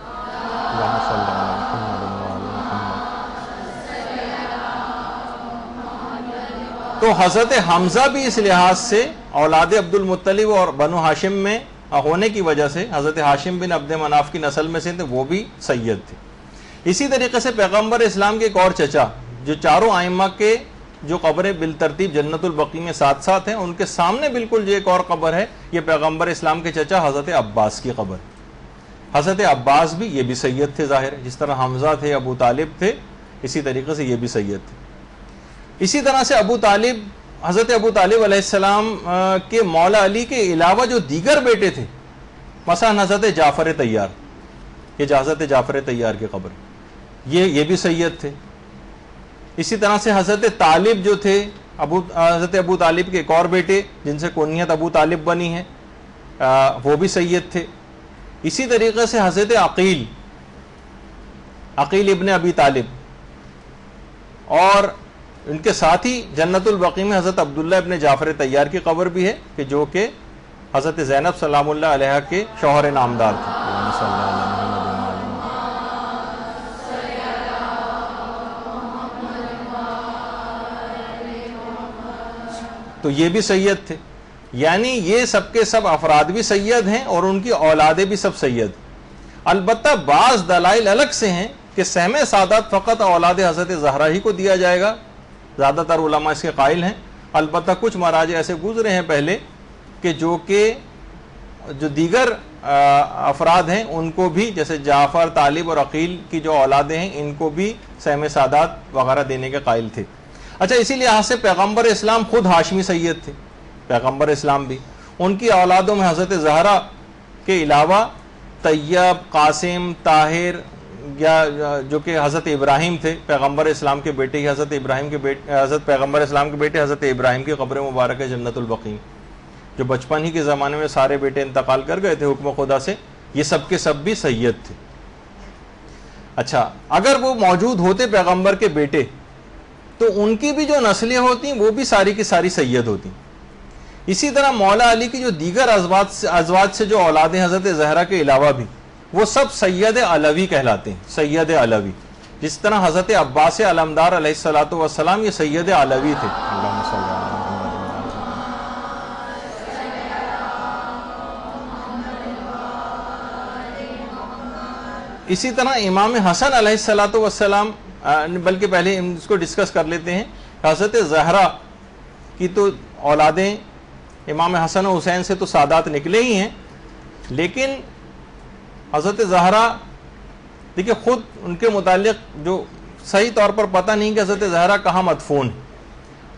تو حضرت حمزہ بھی اس لحاظ سے اولاد عبد المطلب اور بنو ہاشم میں ہونے کی وجہ سے حضرت ہاشم بن عبد مناف کی نسل میں سے تھے، وہ بھی سید تھے۔ اسی طریقے سے پیغمبر اسلام کے ایک اور چچا جو چاروں ائمہ کے جو قبریں بالترتیب جنت البقیع میں ساتھ ساتھ ہیں، ان کے سامنے بالکل جو ایک اور قبر ہے، یہ پیغمبر اسلام کے چچا حضرت عباس کی قبر۔ حضرت عباس بھی یہ بھی سید تھے، ظاہر ہے، جس طرح حمزہ تھے، ابو طالب تھے، اسی طریقے سے یہ بھی سید تھے۔ اسی طرح سے حضرت ابو طالب علیہ السلام کے مولا علی کے علاوہ جو دیگر بیٹے تھے، مثلا حضرت جعفر طیار، یہ حضرت جعفر طیار کی قبر، یہ بھی سید تھے۔ اسی طرح سے حضرت طالب جو تھے، حضرت ابو طالب کے ایک اور بیٹے جن سے کنیت ابو طالب بنی ہے، وہ بھی سید تھے۔ اسی طریقے سے حضرت عقیل ابن ابی طالب، اور ان کے ساتھ ہی جنت البقیع میں حضرت عبداللہ ابن جعفر طیار کی قبر بھی ہے، کہ جو کہ حضرت زینب سلام اللہ علیہ کے شوہر نامدار تھے۔ تو یہ بھی سید تھے، یعنی یہ سب کے سب افراد بھی سید ہیں اور ان کی اولادیں بھی سب سید۔ البتہ بعض دلائل الگ سے ہیں کہ سہم سعادت فقط اولاد حضرت زہرا ہی کو دیا جائے گا، زیادہ تر علماء اس کے قائل ہیں۔ البتہ کچھ مراجع ایسے گزرے ہیں پہلے کہ جو دیگر افراد ہیں ان کو بھی، جیسے جعفر، طالب اور عقیل کی جو اولادیں ہیں، ان کو بھی سہم سعادت وغیرہ دینے کے قائل تھے۔ اچھا، اسی لحاظ سے پیغمبر اسلام خود ہاشمی سید تھے، پیغمبر اسلام بھی۔ ان کی اولادوں میں حضرت زہرا کے علاوہ طیب، قاسم، طاہر، یا جو کہ حضرت ابراہیم تھے، پیغمبر اسلام کے بیٹے ہی حضرت پیغمبر اسلام کے بیٹے حضرت ابراہیم کی قبر مبارک ہے جنت البقیع، جو بچپن ہی کے زمانے میں سارے بیٹے انتقال کر گئے تھے حکم خدا سے، یہ سب کے سب بھی سید تھے۔ اچھا، اگر وہ موجود ہوتے پیغمبر کے بیٹے، تو ان کی بھی جو نسلیں ہوتی وہ بھی ساری کی ساری سید ہوتی۔ اسی طرح مولا علی کی جو دیگر ازواج سے جو اولادیں حضرت زہرا کے علاوہ بھی، وہ سب سید علوی کہلاتے ہیں، سید علوی۔ جس طرح حضرت عباس علمدار علیہ الصلوۃ والسلام یہ سید علوی تھے۔ اللہم صلی اللہ علیہ وسلم۔ اسی طرح امام حسن علیہ الصلوۃ والسلام، بلکہ پہلے ہم اس کو ڈسکس کر لیتے ہیں، حضرت زہرا کی تو اولادیں امام حسن و حسین سے تو سادات نکلے ہی ہیں، لیکن حضرت زہرا دیکھیں خود ان کے متعلق جو صحیح طور پر پتہ نہیں کہ حضرت زہرا کہاں مدفون ہے،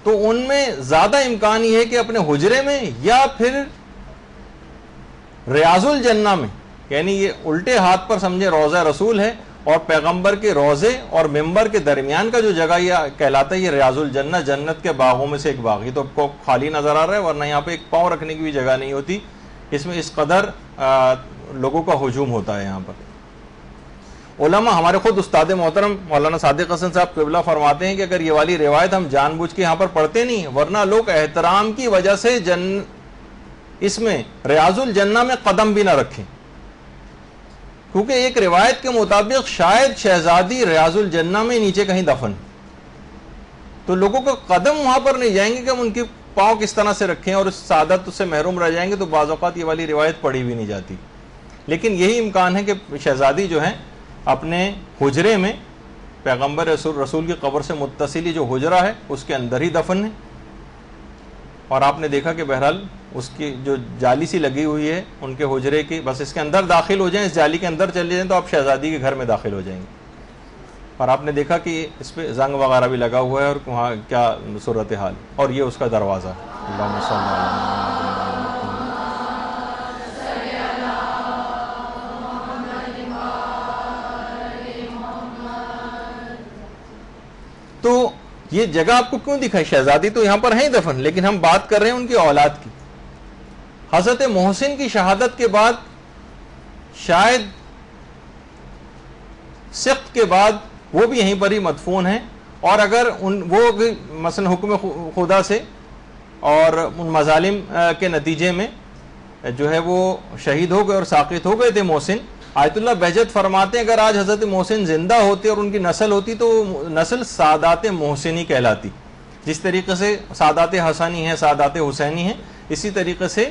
تو ان میں زیادہ امکان یہ ہے کہ اپنے حجرے میں یا پھر ریاض الجنہ میں، یعنی یہ الٹے ہاتھ پر سمجھے روضہ رسول ہے، اور پیغمبر کے روضے اور ممبر کے درمیان کا جو جگہ یہ کہلاتا ہے، یہ ریاض الجنہ، جنت کے باغوں میں سے ایک باغ۔ یہ تو آپ کو خالی نظر آ رہا ہے، ورنہ یہاں پہ ایک پاؤں رکھنے کی بھی جگہ نہیں ہوتی، اس میں اس قدر لوگوں کا ہجوم ہوتا ہے یہاں پر۔ علماء ہمارے خود استاد محترم مولانا صادق حسن صاحب قبلہ فرماتے ہیں کہ اگر یہ والی روایت ہم جان بوجھ کے یہاں پر پڑھتے نہیں، ورنہ لوگ احترام کی وجہ سے اس میں ریاض الجنہ میں قدم بھی نہ رکھیں، کیونکہ ایک روایت کے مطابق شاید شہزادی ریاض الجنہ میں نیچے کہیں دفن، تو لوگوں کا قدم وہاں پر نہیں جائیں گے کہ ہم ان کی پاؤں کس طرح سے رکھیں، اور اس سعادت سے محروم رہ جائیں گے، تو بعض اوقات یہ والی روایت پڑھی بھی نہیں جاتی۔ لیکن یہی امکان ہے کہ شہزادی جو ہیں اپنے حجرے میں پیغمبر رسول کی قبر سے متصل جو حجرہ ہے اس کے اندر ہی دفن ہے، اور آپ نے دیکھا کہ بہرحال اس کی جو جالی سی لگی ہوئی ہے ان کے حجرے کی، بس اس کے اندر داخل ہو جائیں، اس جالی کے اندر چلے جائیں تو آپ شہزادی کے گھر میں داخل ہو جائیں گے، اور آپ نے دیکھا کہ اس پہ زنگ وغیرہ بھی لگا ہوا ہے، اور وہاں کیا صورتحال، اور یہ اس کا دروازہ ہے۔ اللہم صلی اللہ علیہ وسلم۔ تو یہ جگہ آپ کو کیوں دکھائی؟ شہزادی تو یہاں پر ہیں دفن، لیکن ہم بات کر رہے ہیں ان کی اولاد کی۔ حضرت محسن کی شہادت کے بعد، شاید سقط کے بعد، وہ بھی یہیں پر ہی مدفون ہیں، اور اگر وہ بھی مثلا حکم خدا سے اور ان مظالم کے نتیجے میں جو ہے وہ شہید ہو گئے اور ساقط ہو گئے تھے محسن۔ آیت اللہ بہجت فرماتے ہیں اگر آج حضرت محسن زندہ ہوتے اور ان کی نسل ہوتی تو نسل سادات محسنی کہلاتی، جس طریقے سے سادات حسنی ہیں، سادات حسینی ہیں، اسی طریقے سے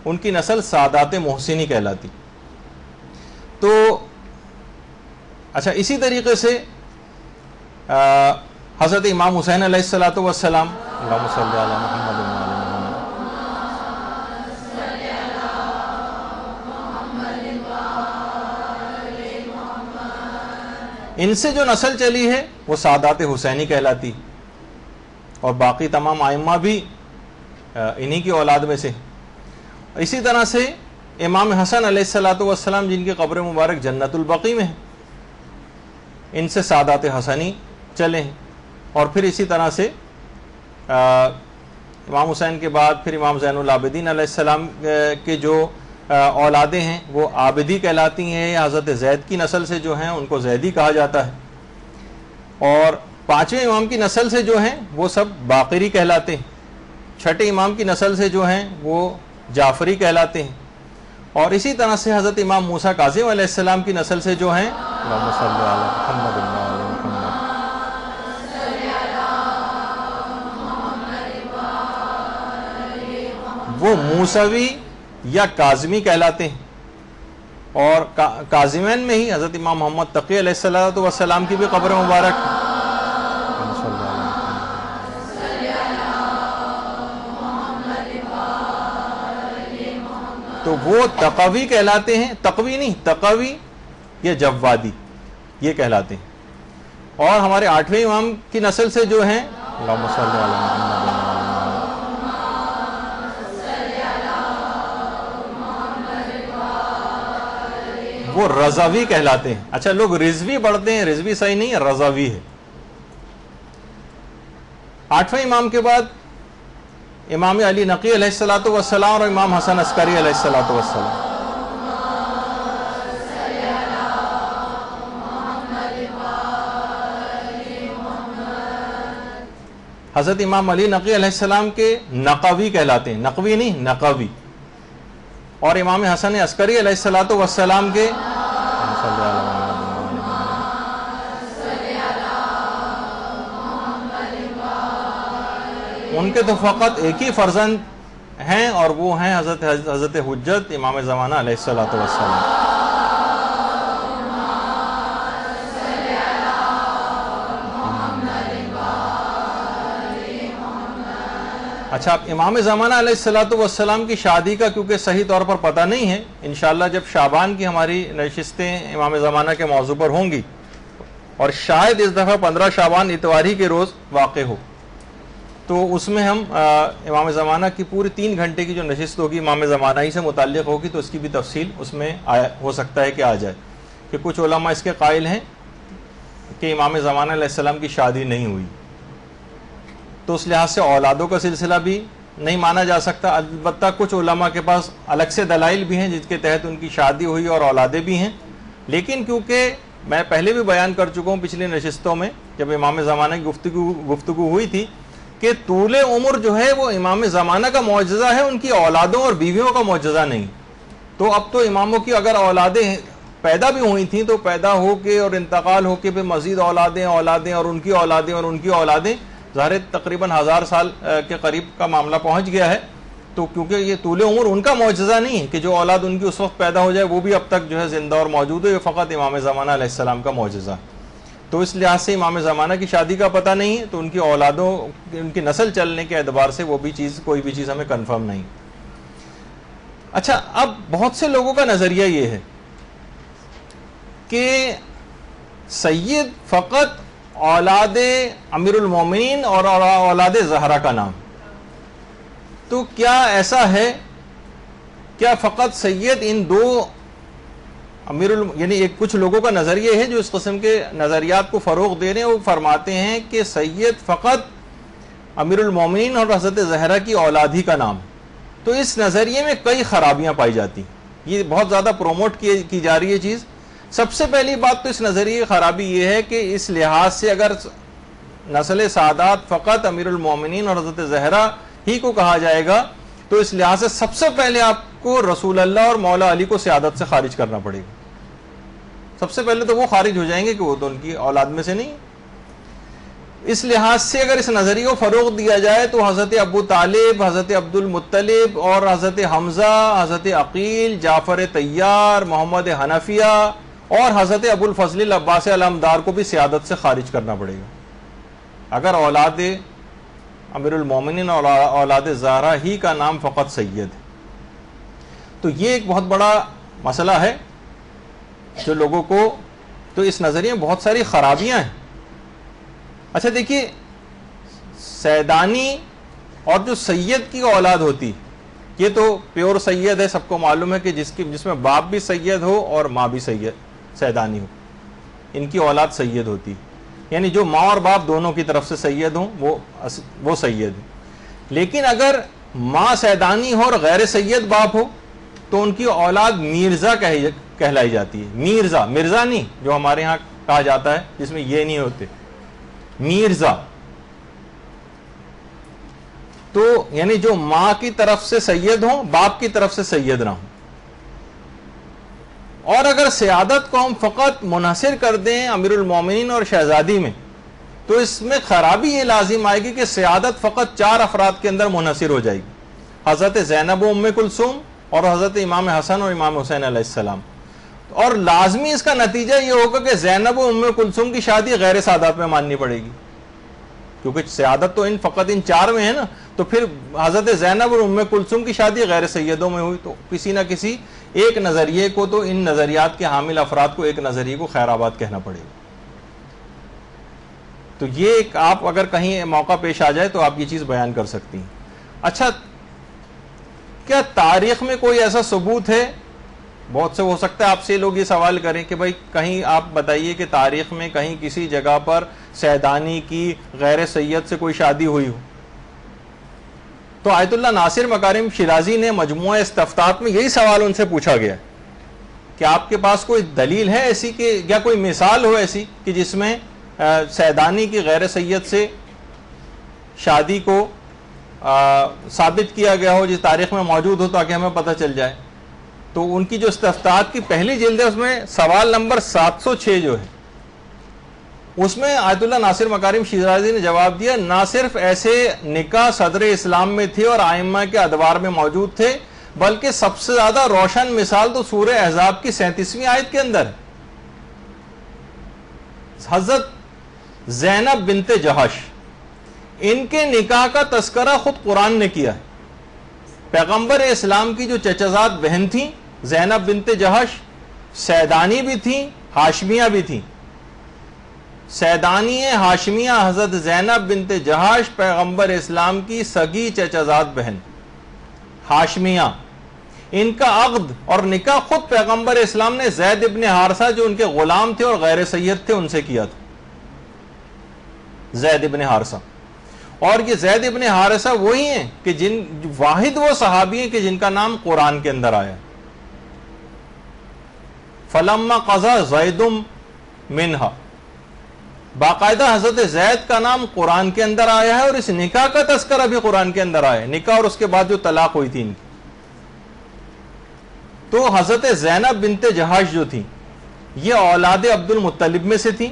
ان کی نسل سادات محسنی کہلاتی. تو اچھا، اسی طریقے سے حضرت امام حسین علیہ الصلوۃ والسلام، اللہم صلی علی محمد وعلی محمد، ان سے جو نسل چلی ہے وہ سادات حسینی کہلاتی، اور باقی تمام ائمہ بھی انہی کی اولاد میں سے. اسی طرح سے امام حسن علیہ الصلوۃ والسلام جن کی قبر مبارک جنت البقیع میں ہے، ان سے سادات حسنی چلے ہیں. اور پھر اسی طرح سے امام حسین کے بعد پھر امام زین العابدین علیہ السلام کے جو اولادیں ہیں وہ عابدی کہلاتی ہیں. حضرت زید کی نسل سے جو ہیں ان کو زیدی کہا جاتا ہے، اور پانچویں امام کی نسل سے جو ہیں وہ سب باقری کہلاتے ہیں. چھٹے امام کی نسل سے جو ہیں وہ جعفری کہلاتے ہیں. اور اسی طرح سے حضرت امام موسیٰ کاظم علیہ السلام کی نسل سے جو ہیں اللہم صلی علی محمد وعلی محمد، وہ موسوی یا کاظمی کہلاتے ہیں. اور کاظمین میں ہی حضرت امام محمد تقی علیہ السلام کی بھی قبر مبارک، تو وہ تقوی کہلاتے ہیں. تقوی نہیں، تقوی یا جوادی یہ کہلاتے ہیں. اور ہمارے آٹھویں امام کی نسل سے جو ہیں اللہم صلی علی محمد، وہ رضوی کہلاتے ہیں. اچھا، لوگ رضوی پڑھتے ہیں، رضوی صحیح نہیں ہے، رضوی ہے. آٹھویں امام کے بعد امام علی نقی علیہ الصلوۃ والسلام اور امام حسن عسکری علیہ الصلوۃ والسلام. حضرت امام علی نقی علیہ السلام کے نقوی کہلاتے ہیں، نقوی نہیں نقوی. اور امام حسن عسکری علیہ الصلوۃ والسلام کے ان کے تو فقط ایک ہی فرزند ہیں، اور وہ ہیں حضرت حجت امام زمانہ علیہ الصلوۃ والسلام. اچھا، اب امام زمانہ علیہ الصلوۃ والسلام کی شادی کا کیونکہ صحیح طور پر پتہ نہیں ہے، انشاءاللہ جب شعبان کی ہماری نشستیں امام زمانہ کے موضوع پر ہوں گی، اور شاید اس دفعہ 15 شعبان اتواری کے روز واقع ہو، تو اس میں ہم امام زمانہ کی پوری 3 گھنٹے کی جو نشست ہوگی امام زمانہ ہی سے متعلق ہوگی، تو اس کی بھی تفصیل اس میں ہو سکتا ہے کہ آ جائے، کہ کچھ علماء اس کے قائل ہیں کہ امام زمانہ علیہ السلام کی شادی نہیں ہوئی، تو اس لحاظ سے اولادوں کا سلسلہ بھی نہیں مانا جا سکتا. البتہ کچھ علماء کے پاس الگ سے دلائل بھی ہیں جس کے تحت ان کی شادی ہوئی اور اولادیں بھی ہیں. لیکن کیونکہ میں پہلے بھی بیان کر چکا ہوں پچھلی نشستوں میں جب امام زمانہ کی گفتگو ہوئی تھی کہ طول عمر جو ہے وہ امام زمانہ کا معجزہ ہے، ان کی اولادوں اور بیویوں کا معجزہ نہیں. تو اب تو اماموں کی اگر اولادیں پیدا بھی ہوئی تھیں تو پیدا ہو کے اور انتقال ہو کے پھر مزید اولادیں اور ان کی اولادیں ظاہر تقریباً 1000 سال کے قریب کا معاملہ پہنچ گیا ہے. تو کیونکہ یہ طول عمر ان کا معجزہ نہیں ہے کہ جو اولاد ان کی اس وقت پیدا ہو جائے وہ بھی اب تک جو ہے زندہ اور موجود ہے، یہ فقط امام زمانہ علیہ السلام کا معجزہ. تو اس لحاظ سے امام زمانہ کی شادی کا پتہ نہیں ہے، تو ان کی اولادوں ان کی نسل چلنے کے اعتبار سے وہ بھی چیز کوئی بھی چیز ہمیں کنفرم نہیں. اچھا، اب بہت سے لوگوں کا نظریہ یہ ہے کہ سید فقط اولاد امیر المومنین اور اولاد زہرا کا نام. تو کیا ایسا ہے؟ کیا فقط سید ان دو یعنی ایک کچھ لوگوں کا نظریہ ہے جو اس قسم کے نظریات کو فروغ دے رہے ہیں، وہ فرماتے ہیں کہ سید فقط امیر المومنین اور حضرت زہرا کی اولاد ہی کا نام. تو اس نظریے میں کئی خرابیاں پائی جاتی ہیں، یہ بہت زیادہ پروموٹ کی جا رہی ہے چیز. سب سے پہلی بات تو اس نظریے کی خرابی یہ ہے کہ اس لحاظ سے اگر نسل سعادات فقط امیر المومنین اور حضرت زہرا ہی کو کہا جائے گا تو اس لحاظ سے سب سے پہلے آپ کو رسول اللہ اور مولا علی کو سیادت سے خارج کرنا پڑے گا. سب سے پہلے تو وہ خارج ہو جائیں گے کہ وہ تو ان کی اولاد میں سے نہیں. اس لحاظ سے اگر اس نظریے کو فروغ دیا جائے تو حضرت ابو طالب، حضرت عبد المطلب اور حضرت حمزہ، حضرت عقیل، جعفر طیار، محمد حنفیہ اور حضرت ابو الفضل العباس علمدار کو بھی سیادت سے خارج کرنا پڑے گا اگر اولاد امیر المومنین اور اولاد زہرا ہی کا نام فقط سید ہے. تو یہ ایک بہت بڑا مسئلہ ہے جو لوگوں کو، تو اس نظریے میں بہت ساری خرابیاں ہیں. اچھا دیکھیے، سیدانی اور جو سید کی اولاد ہوتی یہ تو پیور سید ہے، سب کو معلوم ہے کہ جس میں باپ بھی سید ہو اور ماں بھی سیدانی ہو، ان کی اولاد سید ہوتی، یعنی جو ماں اور باپ دونوں کی طرف سے سید ہوں وہ سید ہیں. لیکن اگر ماں سیدانی ہو اور غیر سید باپ ہو تو ان کی اولاد میرزا کہلائی جاتی ہے. مرزا نہیں جو ہمارے ہاں کہا جاتا ہے جس میں یہ نہیں ہوتے، میرزا. تو یعنی جو ماں کی طرف سے سید ہوں، باپ کی طرف سے سید نہ ہوں. اور اگر سیادت کو ہم فقط منحصر کر دیں امیر المومنین اور شہزادی میں تو اس میں خرابی یہ لازم آئے گی کہ سیادت فقط 4 افراد کے اندر منحصر ہو جائے گی، حضرت زینب و ام کلثوم اور حضرت امام حسن اور امام حسین علیہ السلام. اور لازمی اس کا نتیجہ یہ ہوگا کہ زینب و ام کلثوم کی شادی غیر سادات میں ماننی پڑے گی، کیونکہ سیادت تو فقط ان 4 میں ہے نا. تو پھر حضرت زینب اور ام کلثوم کی شادی غیر سیدوں میں ہوئی، تو کسی نہ کسی ایک نظریے کو، تو ان نظریات کے حامل افراد کو ایک نظریے کو خیر آباد کہنا پڑے گا. تو یہ ایک آپ اگر کہیں موقع پیش آ جائے تو آپ یہ چیز بیان کر سکتی ہیں. اچھا، کیا تاریخ میں کوئی ایسا ثبوت ہے؟ بہت سے ہو سکتا ہے آپ سے لوگ یہ سوال کریں کہ بھائی کہیں آپ بتائیے کہ تاریخ میں کہیں کسی جگہ پر سیدانی کی غیر سید سے کوئی شادی ہوئی ہو. تو آیت اللہ ناصر مکارم شیرازی نے مجموعہ استفتاء میں یہی سوال ان سے پوچھا گیا کہ آپ کے پاس کوئی دلیل ہے ایسی کہ یا کوئی مثال ہو ایسی کہ جس میں سیدانی کی غیر سید سے شادی کو ثابت کیا گیا ہو، جس تاریخ میں موجود ہو تاکہ ہمیں پتہ چل جائے. تو ان کی جو استفتاء کی پہلی جلد ہے اس میں سوال نمبر 706 جو ہے اس میں آیت اللہ ناصر مکارم شیرازی نے جواب دیا، نہ صرف ایسے نکاح صدر اسلام میں تھے اور ائمہ کے ادوار میں موجود تھے، بلکہ سب سے زیادہ روشن مثال تو سورہ احزاب کی 37ویں آیت کے اندر. حضرت زینب بنت جہش، ان کے نکاح کا تذکرہ خود قرآن نے کیا ہے. پیغمبر اسلام کی جو چچزاد بہن تھیں زینب بنت جہش، سیدانی بھی تھیں، ہاشمیہ بھی تھیں. سیدانی ہاشمیہ حضرت زینب بنت جہش پیغمبر اسلام کی سگی چچزاد بہن ہاشمیہ، ان کا عقد اور نکاح خود پیغمبر اسلام نے زید ابن حارثہ جو ان کے غلام تھے اور غیر سید تھے ان سے کیا تھا. زید ابن حارثہ، اور یہ زید ابن حارثہ وہی ہیں کہ واحد وہ صحابی ہیں کہ جن کا نام قرآن کے اندر آیا. فلما قضا زید منہا، باقاعدہ حضرت زید کا نام قرآن کے اندر آیا ہے اور اس نکاح کا تذکرہ بھی قرآن کے اندر آیا ہے، نکاح اور اس کے بعد جو طلاق ہوئی تھی ان کی. تو حضرت زینب بنت جہش جو تھی یہ اولاد عبد المطلب میں سے تھی.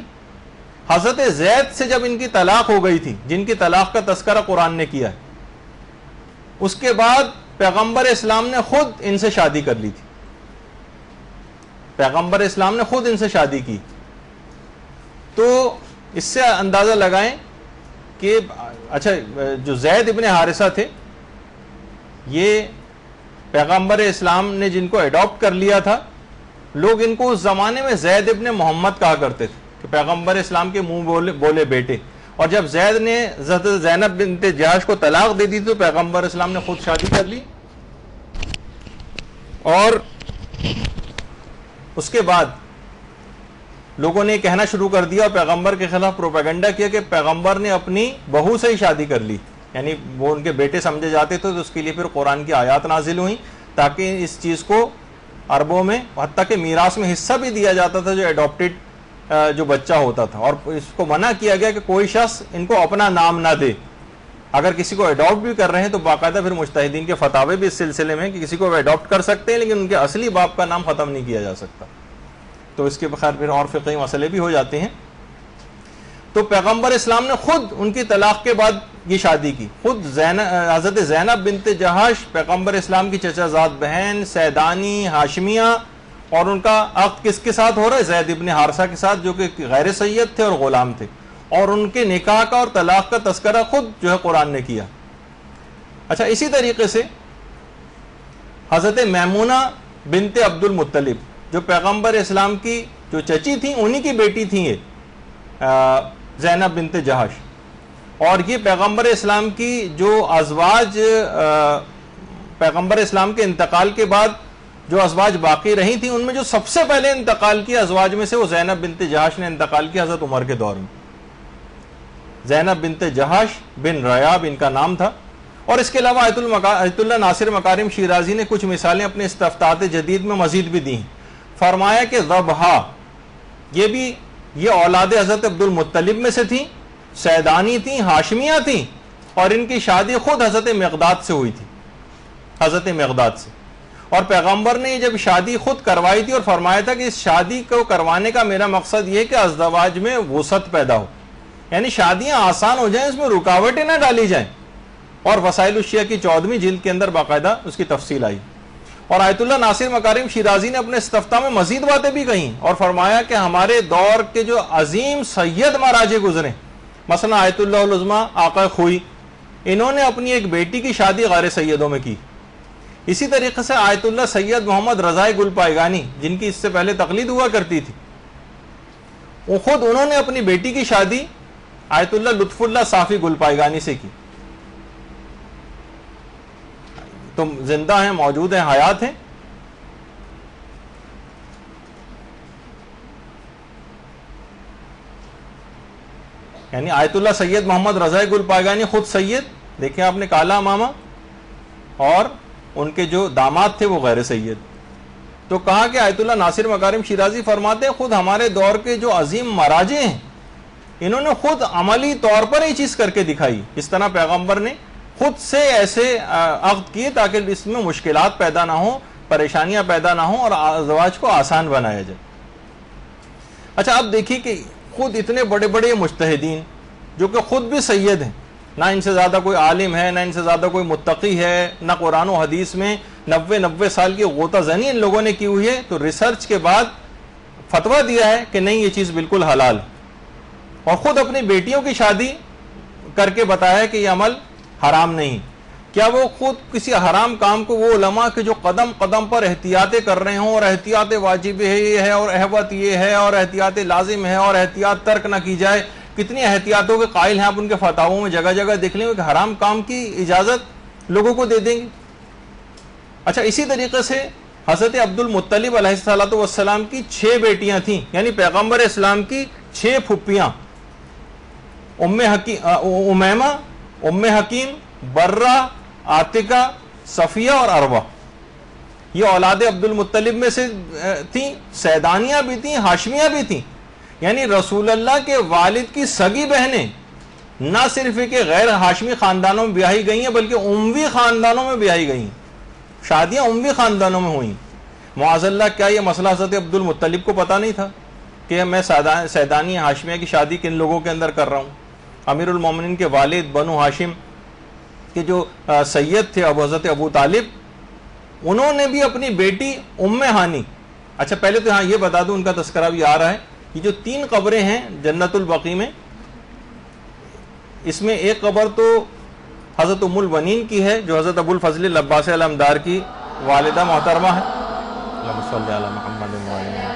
حضرت زید سے جب ان کی طلاق ہو گئی تھی، جن کی طلاق کا تذکرہ قرآن نے کیا ہے، اس کے بعد پیغمبر اسلام نے خود ان سے شادی کر لی تھی. پیغمبر اسلام نے خود ان سے شادی کی. تو اس سے اندازہ لگائیں کہ اچھا، جو زید ابن حارثہ تھے یہ پیغمبر اسلام نے جن کو اڈاپٹ کر لیا تھا، لوگ ان کو اس زمانے میں زید ابن محمد کہا کرتے تھے کہ پیغمبر اسلام کے منہ بولے بیٹے. اور جب زید نے حضرت زینب بنت جہش کو طلاق دے دی تو پیغمبر اسلام نے خود شادی کر لی. اور اس کے بعد لوگوں نے کہنا شروع کر دیا اور پیغمبر کے خلاف پروپیگنڈا کیا کہ پیغمبر نے اپنی بہو سے ہی شادی کر لی، یعنی وہ ان کے بیٹے سمجھے جاتے تھے. تو اس کے لیے پھر قرآن کی آیات نازل ہوئیں تاکہ اس چیز کو عربوں میں حتیٰ کہ میراث میں حصہ بھی دیا جاتا تھا جو اڈاپٹڈ جو بچہ ہوتا تھا، اور اس کو منع کیا گیا کہ کوئی شخص ان کو اپنا نام نہ دے. اگر کسی کو اڈاپٹ بھی کر رہے ہیں تو باقاعدہ پھر مجتہدین کے فتاوے بھی اس سلسلے میں کہ کسی کو اڈاپٹ کر سکتے ہیں لیکن ان کے اصلی باپ کا نام ختم نہیں کیا جا سکتا. تو اس کے بخیر پھر اور فقہی مسئلے بھی ہو جاتے ہیں. تو پیغمبر اسلام نے خود ان کی طلاق کے بعد یہ شادی کی. خود حضرت زینب بنت جہش پیغمبر اسلام کی چچا زاد بہن سیدانی ہاشمیہ، اور ان کا عقد کس کے ساتھ ہو رہا ہے؟ زید ابن حارثہ کے ساتھ، جو کہ غیر سید تھے اور غلام تھے، اور ان کے نکاح کا اور طلاق کا تذکرہ خود جو ہے قرآن نے کیا. اچھا اسی طریقے سے حضرت میمونہ بنت عبد المطلب جو پیغمبر اسلام کی جو چچی تھیں، انہی کی بیٹی تھیں یہ زینب بنت جہش، اور یہ پیغمبر اسلام کی جو ازواج پیغمبر اسلام کے انتقال کے بعد جو ازواج باقی رہی تھیں، ان میں جو سب سے پہلے انتقال کیا ازواج میں سے وہ زینب بنت جہش نے انتقال کیا حضرت عمر کے دور میں. زینب بنت جہش بن ریاب ان کا نام تھا. اور اس کے علاوہ آیت اللہ ناصر مکارم شیرازی نے کچھ مثالیں اپنے استفتاحات جدید میں مزید بھی دی. فرمایا کہ ذبحہ یہ اولاد حضرت عبد المطلب میں سے تھیں، سیدانی تھیں، ہاشمیہ تھیں، اور ان کی شادی خود حضرت مقداد سے ہوئی تھی، حضرت مقداد سے. اور پیغمبر نے جب شادی خود کروائی تھی اور فرمایا تھا کہ اس شادی کو کروانے کا میرا مقصد یہ ہے کہ ازدواج میں وسعت پیدا ہو، یعنی شادیاں آسان ہو جائیں، اس میں رکاوٹیں نہ ڈالی جائیں. اور وسائل الشیعہ کی 14ویں جلد کے اندر باقاعدہ اس کی تفصیل آئی. اور آیت اللہ ناصر مکارم شیرازی نے اپنے استفتاح میں مزید باتیں بھی کہیں اور فرمایا کہ ہمارے دور کے جو عظیم سید مہاراجے گزرے، مثلا آیت اللہ العظمیٰ آقا خوئی، انہوں نے اپنی ایک بیٹی کی شادی غیر سیدوں میں کی. اسی طریقے سے آیت اللہ سید محمد رضا گل پائگانی، جن کی اس سے پہلے تقلید ہوا کرتی تھی، وہ خود انہوں نے اپنی بیٹی کی شادی آیت اللہ لطف اللہ صافی گل پائگانی سے کی. تم زندہ ہیں، موجود ہیں، حیات ہیں. یعنی آیت اللہ سید محمد رضا گل پائگانی خود سید، دیکھیں آپ نے کالا امامہ، اور ان کے جو داماد تھے وہ غیر سید. تو کہا کہ آیت اللہ ناصر مکارم شیرازی فرماتے ہیں خود ہمارے دور کے جو عظیم مراجع ہیں، انہوں نے خود عملی طور پر یہ چیز کر کے دکھائی. اس طرح پیغمبر نے خود سے ایسے عقد کیے تاکہ اس میں مشکلات پیدا نہ ہوں، پریشانیاں پیدا نہ ہوں، اور ازواج کو آسان بنایا جائے. اچھا اب دیکھیے کہ خود اتنے بڑے بڑے مجتہدین جو کہ خود بھی سید ہیں، نہ ان سے زیادہ کوئی عالم ہے، نہ ان سے زیادہ کوئی متقی ہے، نہ قرآن و حدیث میں 90 سال کی غوطہ زنی ان لوگوں نے کی ہوئی ہے، تو ریسرچ کے بعد فتویٰ دیا ہے کہ نہیں یہ چیز بالکل حلال ہے. اور خود اپنی بیٹیوں کی شادی کر کے بتایا کہ یہ عمل حرام نہیں. کیا وہ خود کسی حرام کام کو وہ علماء کے جو قدم قدم پر احتیاطیں کر رہے ہوں، اور احتیاط واجب ہے یہ ہے، اور احوط یہ ہے، اور احتیاط لازم ہے، اور احتیاط ترک نہ کی جائے، کتنی احتیاطوں کے قائل ہیں آپ ان کے فتاووں میں جگہ جگہ دیکھ لیں کہ حرام کام کی اجازت لوگوں کو دے دیں گے. اچھا اسی طریقے سے حضرت عبد المطلب علیہ السلام کی 6 بیٹیاں تھیں، یعنی پیغمبر اسلام کی 6 پھپھیاں، امیمہ، ام حکیم، برہ، عاتقہ، صفیہ اور عروہ. یہ اولاد عبد المطلب میں سے تھیں، سیدانیہ بھی تھیں، ہاشمیہ بھی تھیں. یعنی رسول اللہ کے والد کی سگی بہنیں نہ صرف کہ غیر ہاشمی خاندانوں میں بیاہی گئی ہیں بلکہ اموی خاندانوں میں بیاہی گئی ہیں. شادیاں اموی خاندانوں میں ہوئیں. معاذ اللہ کیا یہ مسئلہ حضرت عبد المطلب کو پتہ نہیں تھا کہ میں سیدانی ہاشمیہ کی شادی کن لوگوں کے اندر کر رہا ہوں؟ امیر المومنین کے والد بنو ہاشم کہ جو سید تھے حضرت ابو طالب، انہوں نے بھی اپنی بیٹی ام ہانی. اچھا پہلے تو ہاں یہ بتا دوں، ان کا تذکرہ بھی آ رہا ہے، یہ جو 3 قبریں ہیں جنت البقیع میں، اس میں ایک قبر تو حضرت ام البنین کی ہے جو حضرت ابو الفضل العباسی علمدار کی والدہ محترمہ ہے، اللہم صلی علی محمد وعلی محمد.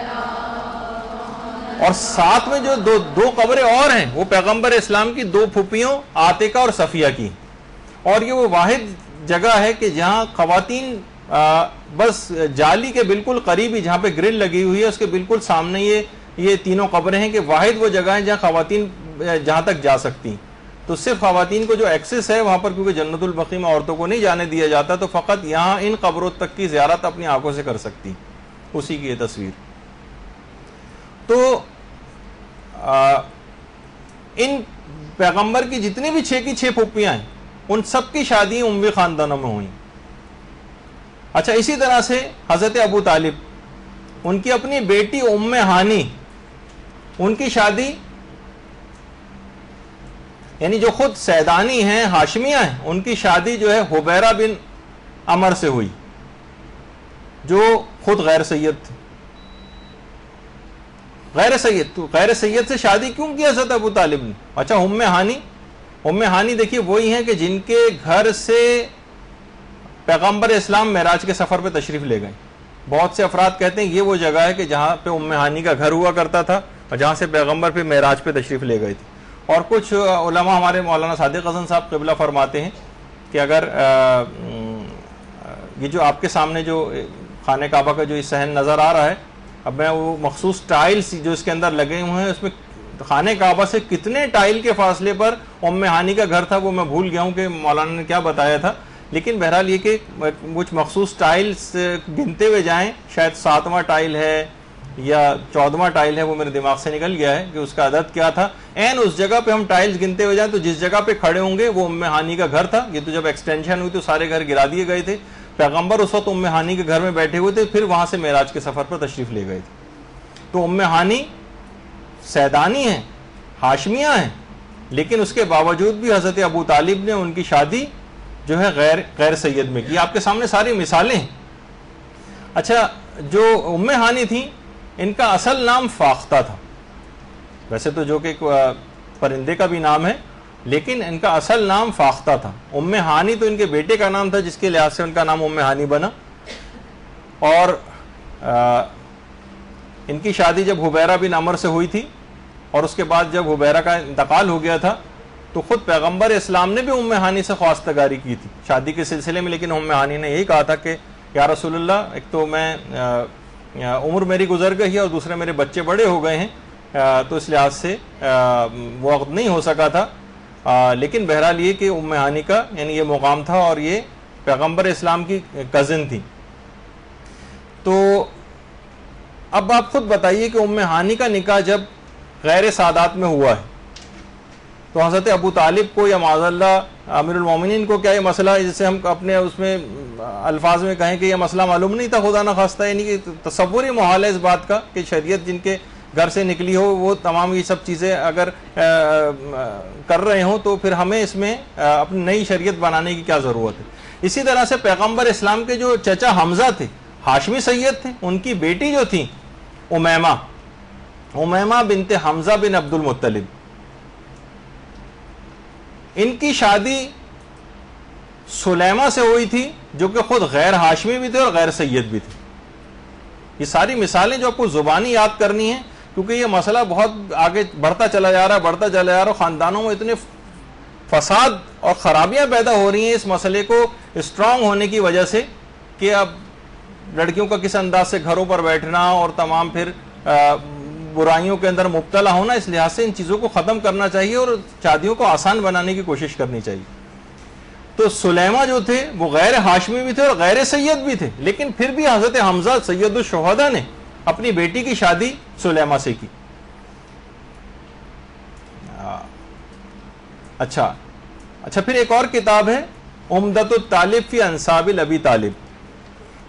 اور ساتھ میں جو دو قبریں اور ہیں وہ پیغمبر اسلام کی 2 پھپھیوں عاتقہ اور صفیہ کی. اور یہ وہ واحد جگہ ہے کہ جہاں خواتین بس جالی کے بالکل قریب ہی، جہاں پہ گرل لگی ہوئی ہے اس کے بالکل سامنے یہ 3 قبریں ہیں، کہ واحد وہ جگہ ہے جہاں خواتین جہاں تک جا سکتی. تو صرف خواتین کو جو ایکسس ہے وہاں پر، کیونکہ جنت البقیع میں عورتوں کو نہیں جانے دیا جاتا، تو فقط یہاں ان قبروں تک کی زیارت اپنی آنکھوں سے کر سکتی. اسی کی یہ تصویر. تو ان پیغمبر کی جتنی بھی 6 کی 6 پھپھیاں ہیں ان سب کی شادی اموی خاندانوں میں ہوئیں. اچھا اسی طرح سے حضرت ابو طالب، ان کی اپنی بیٹی ام ہانی، ان کی شادی یعنی جو خود سیدانی ہیں، ہاشمیہ ہیں، ان کی شادی جو ہے حبیرہ بن عمر سے ہوئی جو خود غیر سید تھے. غیر سید، تو غیر سید سے شادی کیوں کی حضرت ابو طالب نے؟ اچھا ام ہانی دیکھیے وہی ہیں کہ جن کے گھر سے پیغمبر اسلام معراج کے سفر پہ تشریف لے گئے. بہت سے افراد کہتے ہیں یہ وہ جگہ ہے کہ جہاں پہ ام ہانی کا گھر ہوا کرتا تھا اور جہاں سے پیغمبر پہ معراج پہ تشریف لے گئے تھے. اور کچھ علماء ہمارے مولانا صادق حسن صاحب قبلہ فرماتے ہیں کہ اگر یہ جو آپ کے سامنے جو خانہ کعبہ کا جو صحن نظر آ رہا ہے، اب میں وہ مخصوص ٹائلز جو اس کے اندر لگے ہوئے ہیں، اس میں خانہ کعبہ سے کتنے ٹائل کے فاصلے پر ام ہانی کا گھر تھا وہ میں بھول گیا ہوں کہ مولانا نے کیا بتایا تھا. لیکن بہرحال یہ کہ کچھ مخصوص ٹائلز گنتے ہوئے جائیں، شاید 7واں ٹائل ہے یا 14واں ٹائل ہے، وہ میرے دماغ سے نکل گیا ہے کہ اس کا عدد کیا تھا. اس جگہ پہ ہم ٹائلز گنتے ہوئے جائیں تو جس جگہ پہ کھڑے ہوں گے وہ ام ہانی کا گھر تھا. یہ تو جب ایکسٹینشن ہوئی تو سارے گھر گرا دیے گئے تھے. پیغمبر اس وقت ام ہانی کے گھر میں بیٹھے ہوئے تھے، پھر وہاں سے معراج کے سفر پر تشریف لے گئے تھے. تو ام ہانی سیدانی ہیں، ہاشمیہ ہیں، لیکن اس کے باوجود بھی حضرت ابو طالب نے ان کی شادی جو ہے غیر سید میں کی. آپ کے سامنے ساری مثالیں ہیں. اچھا، جو ام ہانی تھیں ان کا اصل نام فاختہ تھا. ویسے تو جو کہ پرندے کا بھی نام ہے، لیکن ان کا اصل نام فاختہ تھا. ام ہانی تو ان کے بیٹے کا نام تھا جس کے لحاظ سے ان کا نام ام ہانی بنا. اور ان کی شادی جب حبیرہ بن عمر سے ہوئی تھی اور اس کے بعد جب حبیرہ کا انتقال ہو گیا تھا تو خود پیغمبر اسلام نے بھی ام ہانی سے خواستگاری کی تھی شادی کے سلسلے میں. لیکن ام ہانی نے یہی کہا تھا کہ یا رسول اللہ، ایک تو میں عمر میری گزر گئی ہے اور دوسرے میرے بچے بڑے ہو گئے ہیں، تو اس لحاظ سے وہ وقت نہیں ہو سکا تھا. لیکن بہرحال یہ کہ ام ہانی کا یعنی یہ مقام تھا اور یہ پیغمبر اسلام کی کزن تھی. تو اب آپ خود بتائیے کہ ام ہانی کا نکاح جب غیر سادات میں ہوا ہے تو حضرت ابو طالب کو یا معاذ اللہ امیر المومنین کو کیا یہ مسئلہ، جسے ہم اپنے اس میں الفاظ میں کہیں کہ یہ مسئلہ معلوم نہیں تھا خدا نخواستہ؟ یعنی کہ تصور ہی محال ہے اس بات کا کہ شریعت جن کے گھر سے نکلی ہو وہ تمام یہ سب چیزیں اگر کر رہے ہوں تو پھر ہمیں اس میں اپنی نئی شریعت بنانے کی کیا ضرورت ہے. اسی طرح سے پیغمبر اسلام کے جو چچا حمزہ تھے، ہاشمی سید تھے، ان کی بیٹی جو تھی امیمہ بنت حمزہ بن عبد المطلب، ان کی شادی سلیمہ سے ہوئی تھی جو کہ خود غیر ہاشمی بھی تھے اور غیر سید بھی تھے. یہ ساری مثالیں جو آپ کو زبانی یاد کرنی ہیں کیونکہ یہ مسئلہ بہت آگے بڑھتا چلا جا رہا ہے. خاندانوں میں اتنے فساد اور خرابیاں پیدا ہو رہی ہیں اس مسئلے کو اسٹرانگ ہونے کی وجہ سے کہ اب لڑکیوں کا کس انداز سے گھروں پر بیٹھنا اور تمام پھر برائیوں کے اندر مبتلا ہونا. اس لحاظ سے ان چیزوں کو ختم کرنا چاہیے اور شادیوں کو آسان بنانے کی کوشش کرنی چاہیے. تو سلیمہ جو تھے وہ غیر ہاشمی بھی تھے اور غیر سید بھی تھے، لیکن پھر بھی حضرت حمزہ سید الشہداء نے اپنی بیٹی کی شادی سلیمہ سے کی. اچھا پھر ایک اور کتاب ہے عمدۃ الطالب فی انساب ابی طالب.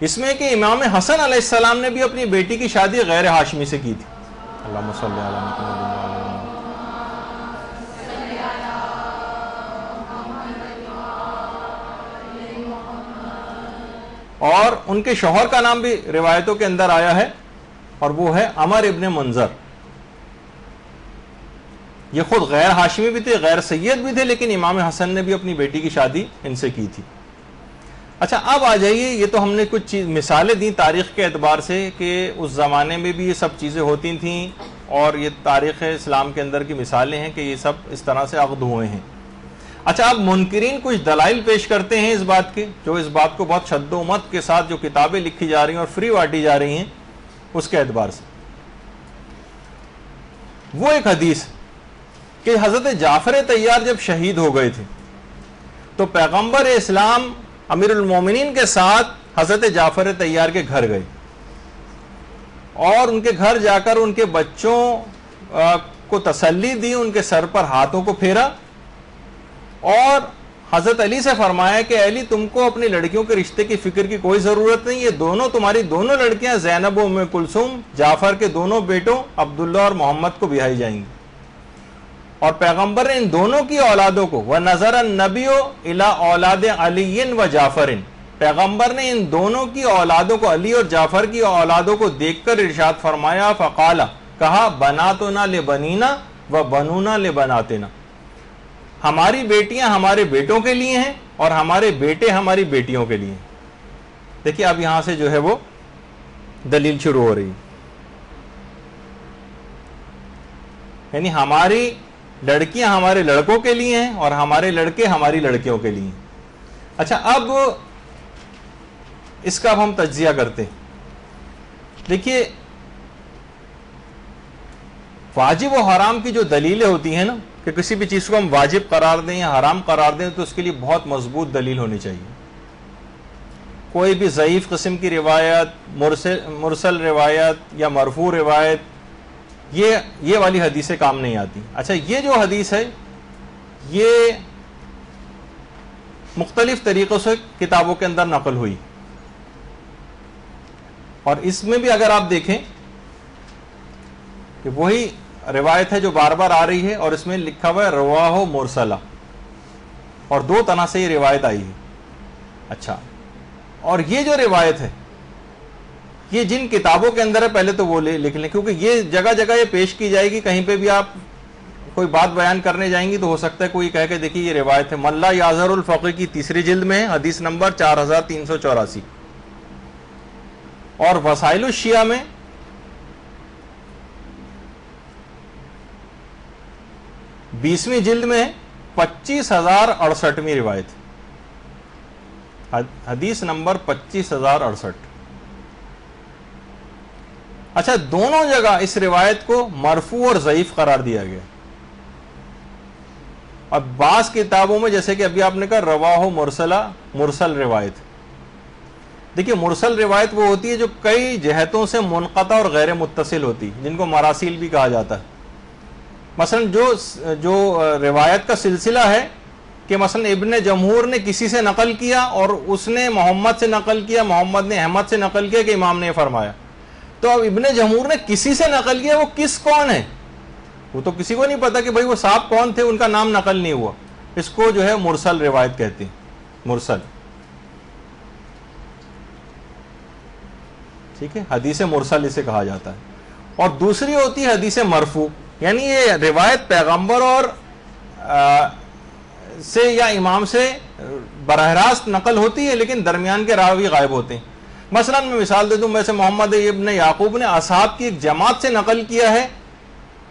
اس میں کہ امام حسن علیہ السلام نے بھی اپنی بیٹی کی شادی غیر ہاشمی سے کی تھی. اللہم صلی علی محمد. اور ان کے شوہر کا نام بھی روایتوں کے اندر آیا ہے اور وہ ہے عمر ابن منظر. یہ خود غیر ہاشمی بھی تھے، غیر سید بھی تھے، لیکن امام حسن نے بھی اپنی بیٹی کی شادی ان سے کی تھی. اچھا اب آ جائیے، یہ تو ہم نے کچھ مثالیں دیں تاریخ کے اعتبار سے کہ اس زمانے میں بھی یہ سب چیزیں ہوتی تھیں اور یہ تاریخ اسلام کے اندر کی مثالیں ہیں کہ یہ سب اس طرح سے عقد ہوئے ہیں. اچھا اب منکرین کچھ دلائل پیش کرتے ہیں اس بات کے، جو اس بات کو بہت شد و مت کے ساتھ جو کتابیں لکھی جا رہی ہیں اور فری بانٹی جا رہی ہیں اس کے اعتبار سے. وہ ایک حدیث کہ حضرت جعفر طیار جب شہید ہو گئے تھے تو پیغمبر اسلام امیر المومنین کے ساتھ حضرت جعفر طیار کے گھر گئے اور ان کے گھر جا کر ان کے بچوں کو تسلی دی، ان کے سر پر ہاتھوں کو پھیرا اور حضرت علی سے فرمایا کہ علی تم کو اپنی لڑکیوں کے رشتے کی فکر کی کوئی ضرورت نہیں، یہ دونوں تمہاری دونوں لڑکیاں زینب و ام کلثوم جعفر کے دونوں بیٹوں عبداللہ اور محمد کو بیائی جائیں گی. اور پیغمبر نے ان دونوں کی اولادوں کو وَنَظَرَ النَّبِيُّ إِلَىٰ أَوْلَادِ عَلِيٍّ وَجَعْفَرٍ، پیغمبر نے ان دونوں کی اولادوں کو، علی اور جعفر کی اولادوں کو دیکھ کر ارشاد فرمایا، فقال، کہا، بناتنا لبنینا و بنونا لبناتنا، ہماری بیٹیاں ہمارے بیٹوں کے لیے ہیں اور ہمارے بیٹے ہماری بیٹیوں کے لیے ہیں۔ دیکھیے اب یہاں سے جو ہے وہ دلیل شروع ہو رہی ہے، یعنی ہماری لڑکیاں ہمارے لڑکوں کے لیے ہیں اور ہمارے لڑکے ہماری لڑکیوں کے لیے ہیں۔ اچھا، اب اس کا اب ہم تجزیہ کرتے ہیں۔ دیکھیے واجب و حرام کی جو دلیلیں ہوتی ہیں نا، کہ کسی بھی چیز کو ہم واجب قرار دیں یا حرام قرار دیں، تو اس کے لیے بہت مضبوط دلیل ہونی چاہیے۔ کوئی بھی ضعیف قسم کی روایت، مرسل روایت یا مرفوع روایت، یہ والی حدیثیں کام نہیں آتی۔ اچھا، یہ جو حدیث ہے یہ مختلف طریقوں سے کتابوں کے اندر نقل ہوئی، اور اس میں بھی اگر آپ دیکھیں کہ وہی روایت ہے جو بار بار آ رہی ہے، اور اس میں لکھا ہوا ہے رواہ مرسلہ، اور دو طرح سے یہ روایت آئی ہے۔ اچھا، اور یہ جو روایت ہے یہ جن کتابوں کے اندر ہے پہلے تو وہ لکھ لیں، کیونکہ یہ جگہ جگہ یہ پیش کی جائے گی، کہیں پہ بھی آپ کوئی بات بیان کرنے جائیں گی تو ہو سکتا ہے کوئی کہہ کے دیکھیے یہ روایت ہے۔ ملا یاظہر الفقہ کی تیسری جلد میں ہے، حدیث نمبر 4384، اور وسائل الشیعہ میں 20ویں جلد میں 25,068ویں روایت، حدیث نمبر 25,068۔ اچھا، دونوں جگہ اس روایت کو مرفوع اور ضعیف قرار دیا گیا، اور بعض کتابوں میں جیسے کہ ابھی آپ نے کہا رواہ مرسلہ، مرسل روایت۔ دیکھیے مرسل روایت وہ ہوتی ہے جو کئی جہتوں سے منقطع اور غیر متصل ہوتی، جن کو مراسیل بھی کہا جاتا ہے۔ مثلا جو روایت کا سلسلہ ہے کہ مثلا ابن جمہور نے کسی سے نقل کیا اور اس نے محمد سے نقل کیا، محمد نے احمد سے نقل کیا کہ امام نے فرمایا، تو اب ابن جمہور نے کسی سے نقل کیا، وہ کون ہے وہ تو کسی کو نہیں پتا کہ بھئی وہ صاحب کون تھے، ان کا نام نقل نہیں ہوا، اس کو جو ہے مرسل روایت کہتے ہیں، مرسل، ٹھیک ہے، حدیث مرسل اسے کہا جاتا ہے۔ اور دوسری ہوتی ہے حدیث مرفوع، یعنی یہ روایت پیغمبر اور سے یا امام سے براہ راست نقل ہوتی ہے، لیکن درمیان کے راوی غائب ہوتے ہیں۔ مثلا میں مثال دے دوں، ویسے محمد ابن یعقوب نے اصحاب کی ایک جماعت سے نقل کیا ہے،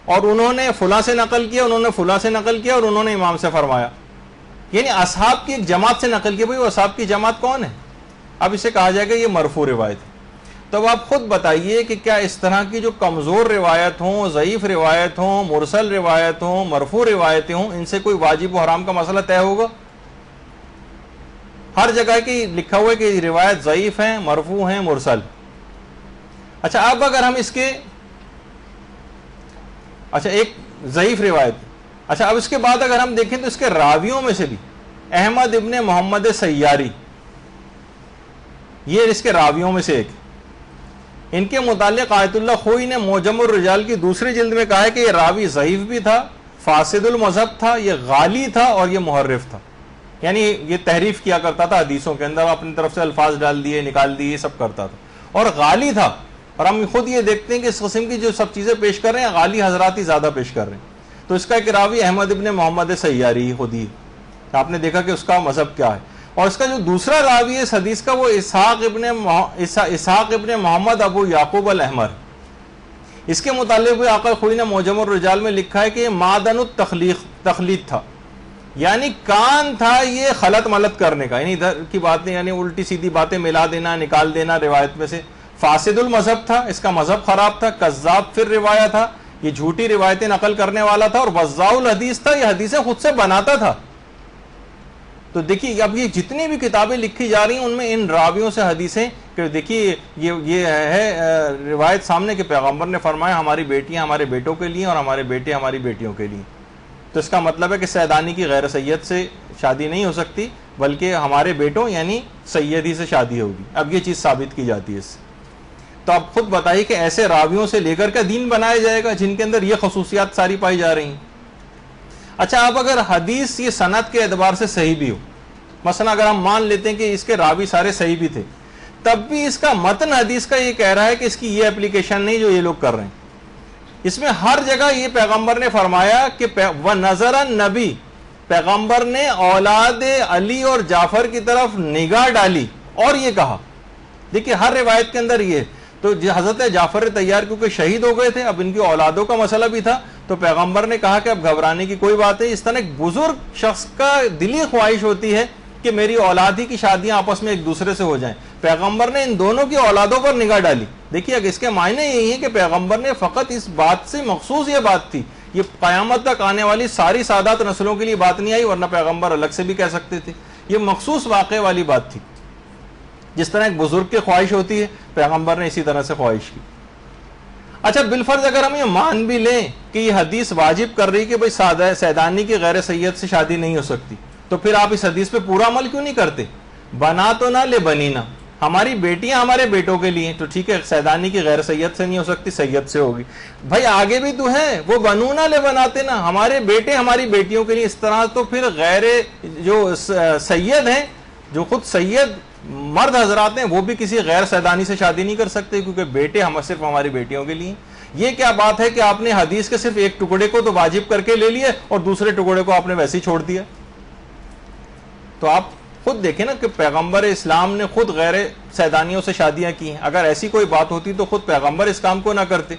اور انہوں نے فلاں سے نقل کیا، انہوں نے فلاں سے نقل کیا، اور انہوں نے امام سے فرمایا، یعنی اصحاب کی ایک جماعت سے نقل کیا۔ بھئی وہ اصحاب کی جماعت کون ہے؟ اب اسے کہا جائے گا یہ مرفوع روایت ہے۔ تو اب آپ خود بتائیے کہ کیا اس طرح کی جو کمزور روایت ہوں، ضعیف روایت ہوں، مرسل روایت ہوں، مرفوع روایتیں ہوں، ان سے کوئی واجب و حرام کا مسئلہ طے ہوگا؟ ہر جگہ کی لکھا ہوا ہے کہ روایت ضعیف ہیں، مرفوع ہیں، مرسل۔ اچھا، اب اگر ہم اس کے ایک ضعیف روایت، اچھا اب اس کے بعد اگر ہم دیکھیں تو اس کے راویوں میں سے بھی احمد ابن محمد سیاری، یہ اس کے راویوں میں سے ایک، ان کے متعلق آیت اللہ خوئی نے معجم الرجال کی دوسری جلد میں کہا ہے کہ یہ راوی ضعیف بھی تھا، فاسد المذہب تھا، یہ غالی تھا، اور یہ محرف تھا، یعنی یہ تحریف کیا کرتا تھا حدیثوں کے اندر، اپنی طرف سے الفاظ ڈال دیے، نکال دیے، سب کرتا تھا، اور غالی تھا۔ اور ہم خود یہ دیکھتے ہیں کہ اس قسم کی جو سب چیزیں پیش کر رہے ہیں غالی حضرات ہی زیادہ پیش کر رہے ہیں۔ تو اس کا ایک راوی احمد ابن محمد سیاری خود ہی، آپ نے دیکھا کہ اس کا مذہب کیا ہے۔ اور اس کا جو دوسرا راوی ہے اس حدیث کا، وہ اسحاق ابن محمد ابو یعقوب الاحمر، اس کے متعلق بھی آقا خوئی نے معجم الرجال میں لکھا ہے کہ یہ معدن التخلیط تھا، یعنی کان تھا یہ خلط ملط کرنے کا، یعنی ادھر کی باتیں، یعنی الٹی سیدھی باتیں ملا دینا، نکال دینا روایت میں سے۔ فاسد المذہب تھا، اس کا مذہب خراب تھا، کذاب پھر روایہ تھا، یہ جھوٹی روایتیں نقل کرنے والا تھا، اور وضاع الحدیث تھا، یہ حدیثیں خود سے بناتا تھا۔ تو دیکھیے اب یہ جتنی بھی کتابیں لکھی جا رہی ہیں ان میں ان راویوں سے حدیثیں، کہ دیکھیے یہ ہے روایت سامنے کہ پیغمبر نے فرمایا ہماری بیٹیاں ہمارے بیٹوں کے لیے اور ہمارے بیٹے ہماری بیٹیوں کے لیے، تو اس کا مطلب ہے کہ سیدانی کی غیر سید سے شادی نہیں ہو سکتی، بلکہ ہمارے بیٹوں یعنی سیدی سے شادی ہوگی۔ اب یہ چیز ثابت کی جاتی ہے اس سے۔ تو اب خود بتائیے کہ ایسے راویوں سے لے کر کے دین بنایا جائے گا جن کے اندر یہ خصوصیات ساری پائی جا رہی ہیں۔ اچھا اب اگر حدیث یہ سند کے اعتبار سے صحیح بھی ہو، مثلا اگر ہم مان لیتے ہیں کہ اس کے راوی سارے صحیح بھی تھے، تب بھی اس کا متن حدیث کا یہ کہہ رہا ہے کہ اس کی یہ اپلیکیشن نہیں جو یہ لوگ کر رہے ہیں. اس میں ہر جگہ یہ پیغمبر نے فرمایا کہ وَنَظَرَ النَّبِي، پیغمبر نے اولاد علی اور جعفر کی طرف نگاہ ڈالی اور یہ کہا. دیکھیے ہر روایت کے اندر یہ تو حضرت جعفر طیار کیونکہ شہید ہو گئے تھے، اب ان کی اولادوں کا مسئلہ بھی تھا، تو پیغمبر نے کہا کہ اب گھبرانے کی کوئی بات نہیں. اس طرح ایک بزرگ شخص کا دلی خواہش ہوتی ہے کہ میری اولاد ہی کی شادیاں آپس میں ایک دوسرے سے ہو جائیں. پیغمبر نے ان دونوں کی اولادوں پر نگاہ ڈالی. دیکھیے اس کے معنی یہی ہے کہ پیغمبر نے فقط اس بات سے مخصوص یہ بات تھی، یہ قیامت تک آنے والی ساری سادات نسلوں کے لیے بات نہیں آئی، ورنہ پیغمبر الگ سے بھی کہہ سکتے تھے. یہ مخصوص واقعے والی بات تھی. جس طرح ایک بزرگ کی خواہش ہوتی ہے، پیغمبر نے اسی طرح سے خواہش کی. اچھا بالفرض اگر ہم یہ مان بھی لیں کہ یہ حدیث واجب کر رہی کہ بھئی سیدانی کی غیر سید سے شادی نہیں ہو سکتی، تو پھر آپ اس حدیث پہ پورا عمل کیوں نہیں کرتے؟ بنا تو نہ لے بنینا، ہماری بیٹیاں ہمارے بیٹوں کے لیے، تو ٹھیک ہے سیدانی کی غیر سید سے نہیں ہو سکتی، سید سے ہوگی. بھائی آگے بھی تو ہے، وہ بنونا لے بناتے نا، ہمارے بیٹے ہماری بیٹیوں کے لیے. اس طرح تو پھر غیر جو سید ہیں، جو خود سید مرد حضرات ہیں، وہ بھی کسی غیر سیدانی سے شادی نہیں کر سکتے، کیونکہ بیٹے ہم صرف ہماری بیٹیوں کے لیے. یہ کیا بات ہے کہ آپ نے حدیث کے صرف ایک ٹکڑے کو تو واجب کر کے لے لیے اور دوسرے ٹکڑے کو آپ نے ویسے ہی چھوڑ دیا؟ تو آپ خود دیکھیں نا کہ پیغمبر اسلام نے خود غیر سیدانیوں سے شادیاں کی ہیں. اگر ایسی کوئی بات ہوتی تو خود پیغمبر اس کام کو نہ کرتے.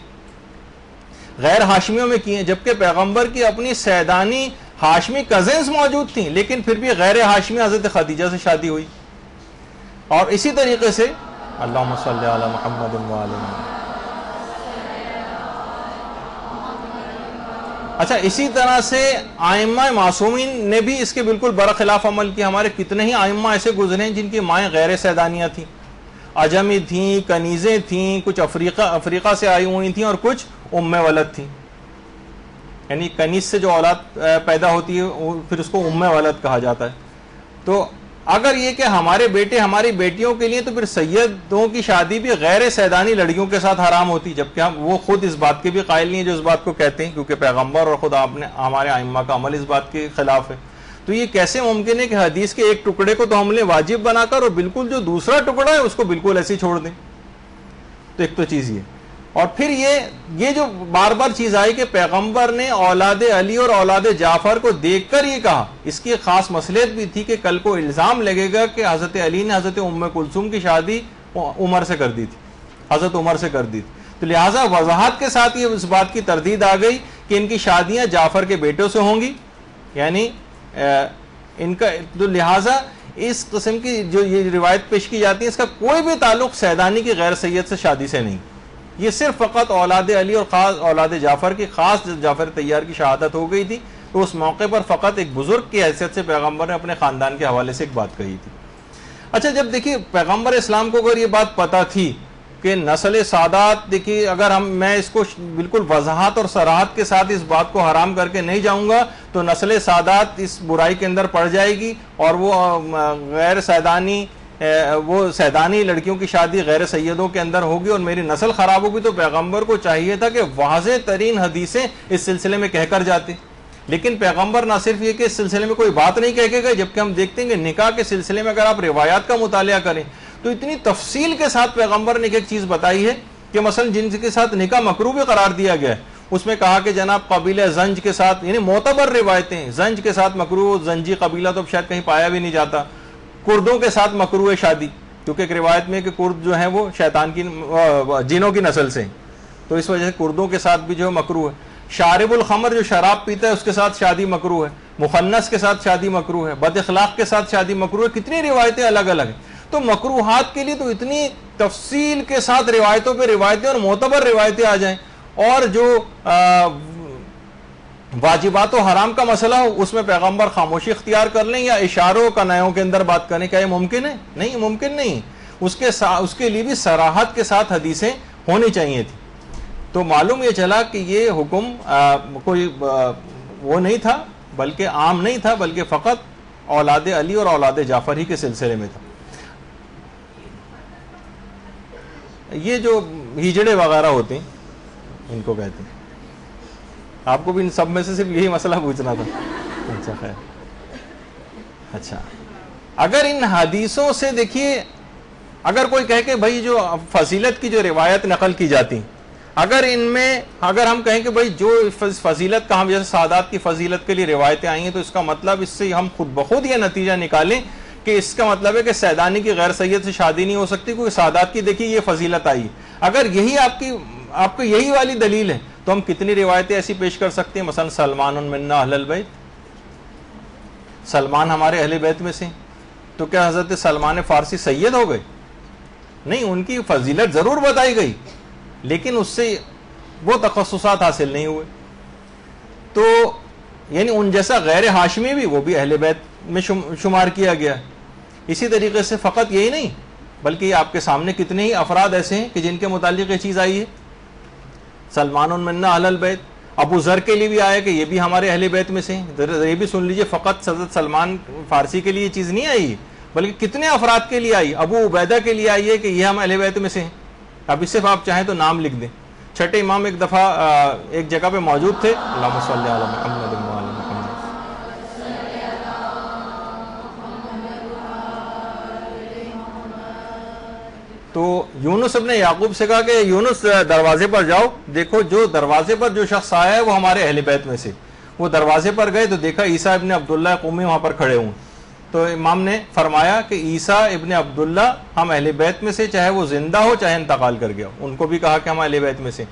غیر ہاشمیوں میں کی ہیں، جبکہ پیغمبر کی اپنی سیدانی ہاشمی کزنز موجود تھیں، لیکن پھر بھی غیر ہاشمی حضرت خدیجہ سے شادی ہوئی. اور اسی طریقے سے اللہم صلی علی محمد وعلی محمد. اچھا اسی طرح سے ائمہ معصومین نے بھی اس کے بالکل برخلاف عمل کیا. ہمارے کتنے ہی ائمہ ایسے گزرے ہیں جن کی مائیں غیر سیدانیاں تھیں، عجمی تھیں، کنیزیں تھیں، کچھ افریقہ سے آئی ہوئی تھیں اور کچھ ام ولد تھیں. یعنی کنیز سے جو اولاد پیدا ہوتی ہے پھر اس کو ام ولد کہا جاتا ہے. تو اگر یہ کہ ہمارے بیٹے ہماری بیٹیوں کے لیے، تو پھر سیدوں کی شادی بھی غیر سیدانی لڑکیوں کے ساتھ حرام ہوتی، جبکہ ہم وہ خود اس بات کے بھی قائل نہیں ہیں جو اس بات کو کہتے ہیں، کیونکہ پیغمبر اور خود آپ نے ہمارے ائمہ کا عمل اس بات کے خلاف ہے. تو یہ کیسے ممکن ہے کہ حدیث کے ایک ٹکڑے کو تو ہم نے واجب بنا کر اور بالکل جو دوسرا ٹکڑا ہے اس کو بالکل ایسے چھوڑ دیں؟ تو ایک تو چیز یہ، اور پھر یہ جو بار بار چیز آئی کہ پیغمبر نے اولاد علی اور اولاد جعفر کو دیکھ کر یہ کہا، اس کی ایک خاص مصلحت بھی تھی کہ کل کو الزام لگے گا کہ حضرت علی نے حضرت ام کلثوم کی شادی عمر سے کر دی تھی، حضرت عمر سے کر دی تھی. تو لہٰذا وضاحت کے ساتھ یہ اس بات کی تردید آ گئی کہ ان کی شادیاں جعفر کے بیٹوں سے ہوں گی، یعنی ان کا. تو لہٰذا اس قسم کی جو یہ روایت پیش کی جاتی ہے اس کا کوئی بھی تعلق سیدانی کی غیر سید سے شادی سے نہیں. یہ صرف فقط اولاد علی اور خاص اولاد جعفر کی، خاص جعفر طیار کی شہادت ہو گئی تھی، تو اس موقع پر فقط ایک بزرگ کی حیثیت سے پیغمبر نے اپنے خاندان کے حوالے سے ایک بات کہی تھی. اچھا جب دیکھیے پیغمبر اسلام کو اگر یہ بات پتہ تھی کہ نسل سادات، دیکھیے اگر میں اس کو بالکل وضاحت اور صراحت کے ساتھ اس بات کو حرام کر کے نہیں جاؤں گا تو نسل سادات اس برائی کے اندر پڑ جائے گی، اور وہ غیر سیدانی سیدانی لڑکیوں کی شادی غیر سیدوں کے اندر ہوگی اور میری نسل خراب ہوگی. تو پیغمبر کو چاہیے تھا کہ واضح ترین حدیثیں اس سلسلے میں کہہ کر جاتے. لیکن پیغمبر نہ صرف یہ کہ اس سلسلے میں کوئی بات نہیں کہہ کے گئے، جبکہ ہم دیکھتے ہیں کہ نکاح کے سلسلے میں اگر آپ روایات کا مطالعہ کریں تو اتنی تفصیل کے ساتھ پیغمبر نے ایک چیز بتائی ہے کہ مثلا جن کے ساتھ نکاح مکروہ بھی قرار دیا گیا ہے، اس میں کہا کہ جناب قبیلہ زنج کے ساتھ، یعنی معتبر روایتیں، زنج کے ساتھ مکروہ، زنجی قبیلہ تو شاید کہیں پایا بھی نہیں جاتا. کردوں کے ساتھ مکروہ شادی، کیونکہ ایک روایت میں کہ کرد جو ہیں وہ شیطان کی جنوں کی نسل سے ہیں، تو اس وجہ سے کردوں کے ساتھ بھی جو ہے مکروہ ہے. شارب الخمر جو شراب پیتا ہے اس کے ساتھ شادی مکروہ ہے. مخنث کے ساتھ شادی مکروہ ہے. بد اخلاق کے ساتھ شادی مکروہ ہے. کتنی روایتیں الگ الگ ہیں. تو مکروہات کے لیے تو اتنی تفصیل کے ساتھ روایتوں پہ روایتیں اور معتبر روایتیں آ جائیں، اور جو واجبات و حرام کا مسئلہ ہو اس میں پیغمبر خاموشی اختیار کر لیں یا اشاروں کا نیوں کے اندر بات کریں، کیا یہ ممکن ہے؟ نہیں، ممکن نہیں. اس کے لیے بھی صراحت کے ساتھ حدیثیں ہونی چاہیے تھی. تو معلوم یہ چلا کہ یہ حکم کوئی وہ نہیں تھا، بلکہ عام نہیں تھا، بلکہ فقط اولاد علی اور اولاد جعفر ہی کے سلسلے میں تھا. یہ جو ہجڑے وغیرہ ہوتے ہیں ان کو کہتے ہیں. آپ کو بھی ان سب میں سے صرف یہی مسئلہ پوچھنا تھا. اچھا خیر. اچھا اگر ان حدیثوں سے دیکھیے, اگر کوئی کہے کہ بھائی جو فضیلت کی جو روایت نقل کی جاتی, اگر ان میں اگر ہم کہیں کہ بھائی جو فضیلت کا ہم جیسے سادات کی فضیلت کے لیے روایتیں آئی ہیں, تو اس کا مطلب اس سے ہم خود بخود یہ نتیجہ نکالیں کہ اس کا مطلب ہے کہ سیدانی کی غیر سید سے شادی نہیں ہو سکتی, کیونکہ سادات کی دیکھیے یہ فضیلت آئی. اگر یہی آپ کو یہی والی دلیل ہے تو ہم کتنی روایتیں ایسی پیش کر سکتے ہیں. مثلا سلمان منا اہل البیت, سلمان ہمارے اہل بیت میں سے, تو کیا حضرت سلمان فارسی سید ہو گئے؟ نہیں, ان کی فضیلت ضرور بتائی گئی لیکن اس سے وہ تخصصات حاصل نہیں ہوئے. تو یعنی ان جیسا غیر ہاشمی بھی وہ بھی اہل بیت میں شمار کیا گیا. اسی طریقے سے فقط یہی نہیں بلکہ آپ کے سامنے کتنے ہی افراد ایسے ہیں کہ جن کے متعلق یہ چیز آئی ہے, سلمان منا اہل البیت. ابو ذر کے لیے بھی آیا کہ یہ بھی ہمارے اہل بیت میں سے. یہ بھی سن لیجئے, فقط حضرت سلمان فارسی کے لیے یہ چیز نہیں آئی بلکہ کتنے افراد کے لیے آئی. ابو عبیدہ کے لیے آئی ہے کہ یہ ہم اہل بیت میں سے ہیں. اب اس سے آپ چاہیں تو نام لکھ دیں. چھٹے امام ایک دفعہ ایک جگہ پہ موجود تھے, اللہم صلی علی محمد و آل محمد. تو یونس ابن یعقوب سے کہا کہ یونس دروازے پر جاؤ, دیکھو جو دروازے پر جو شخص آیا ہے وہ ہمارے اہل بیت میں سے. وہ دروازے پر گئے تو دیکھا عیسیٰ ابن عبداللہ قمی وہاں پر کھڑے ہوں. تو امام نے فرمایا کہ عیسیٰ ابن عبداللہ ہم اہل بیت میں سے, چاہے وہ زندہ ہو چاہے انتقال کر گیا ہو. ان کو بھی کہا کہ ہم اہل بیت میں سے.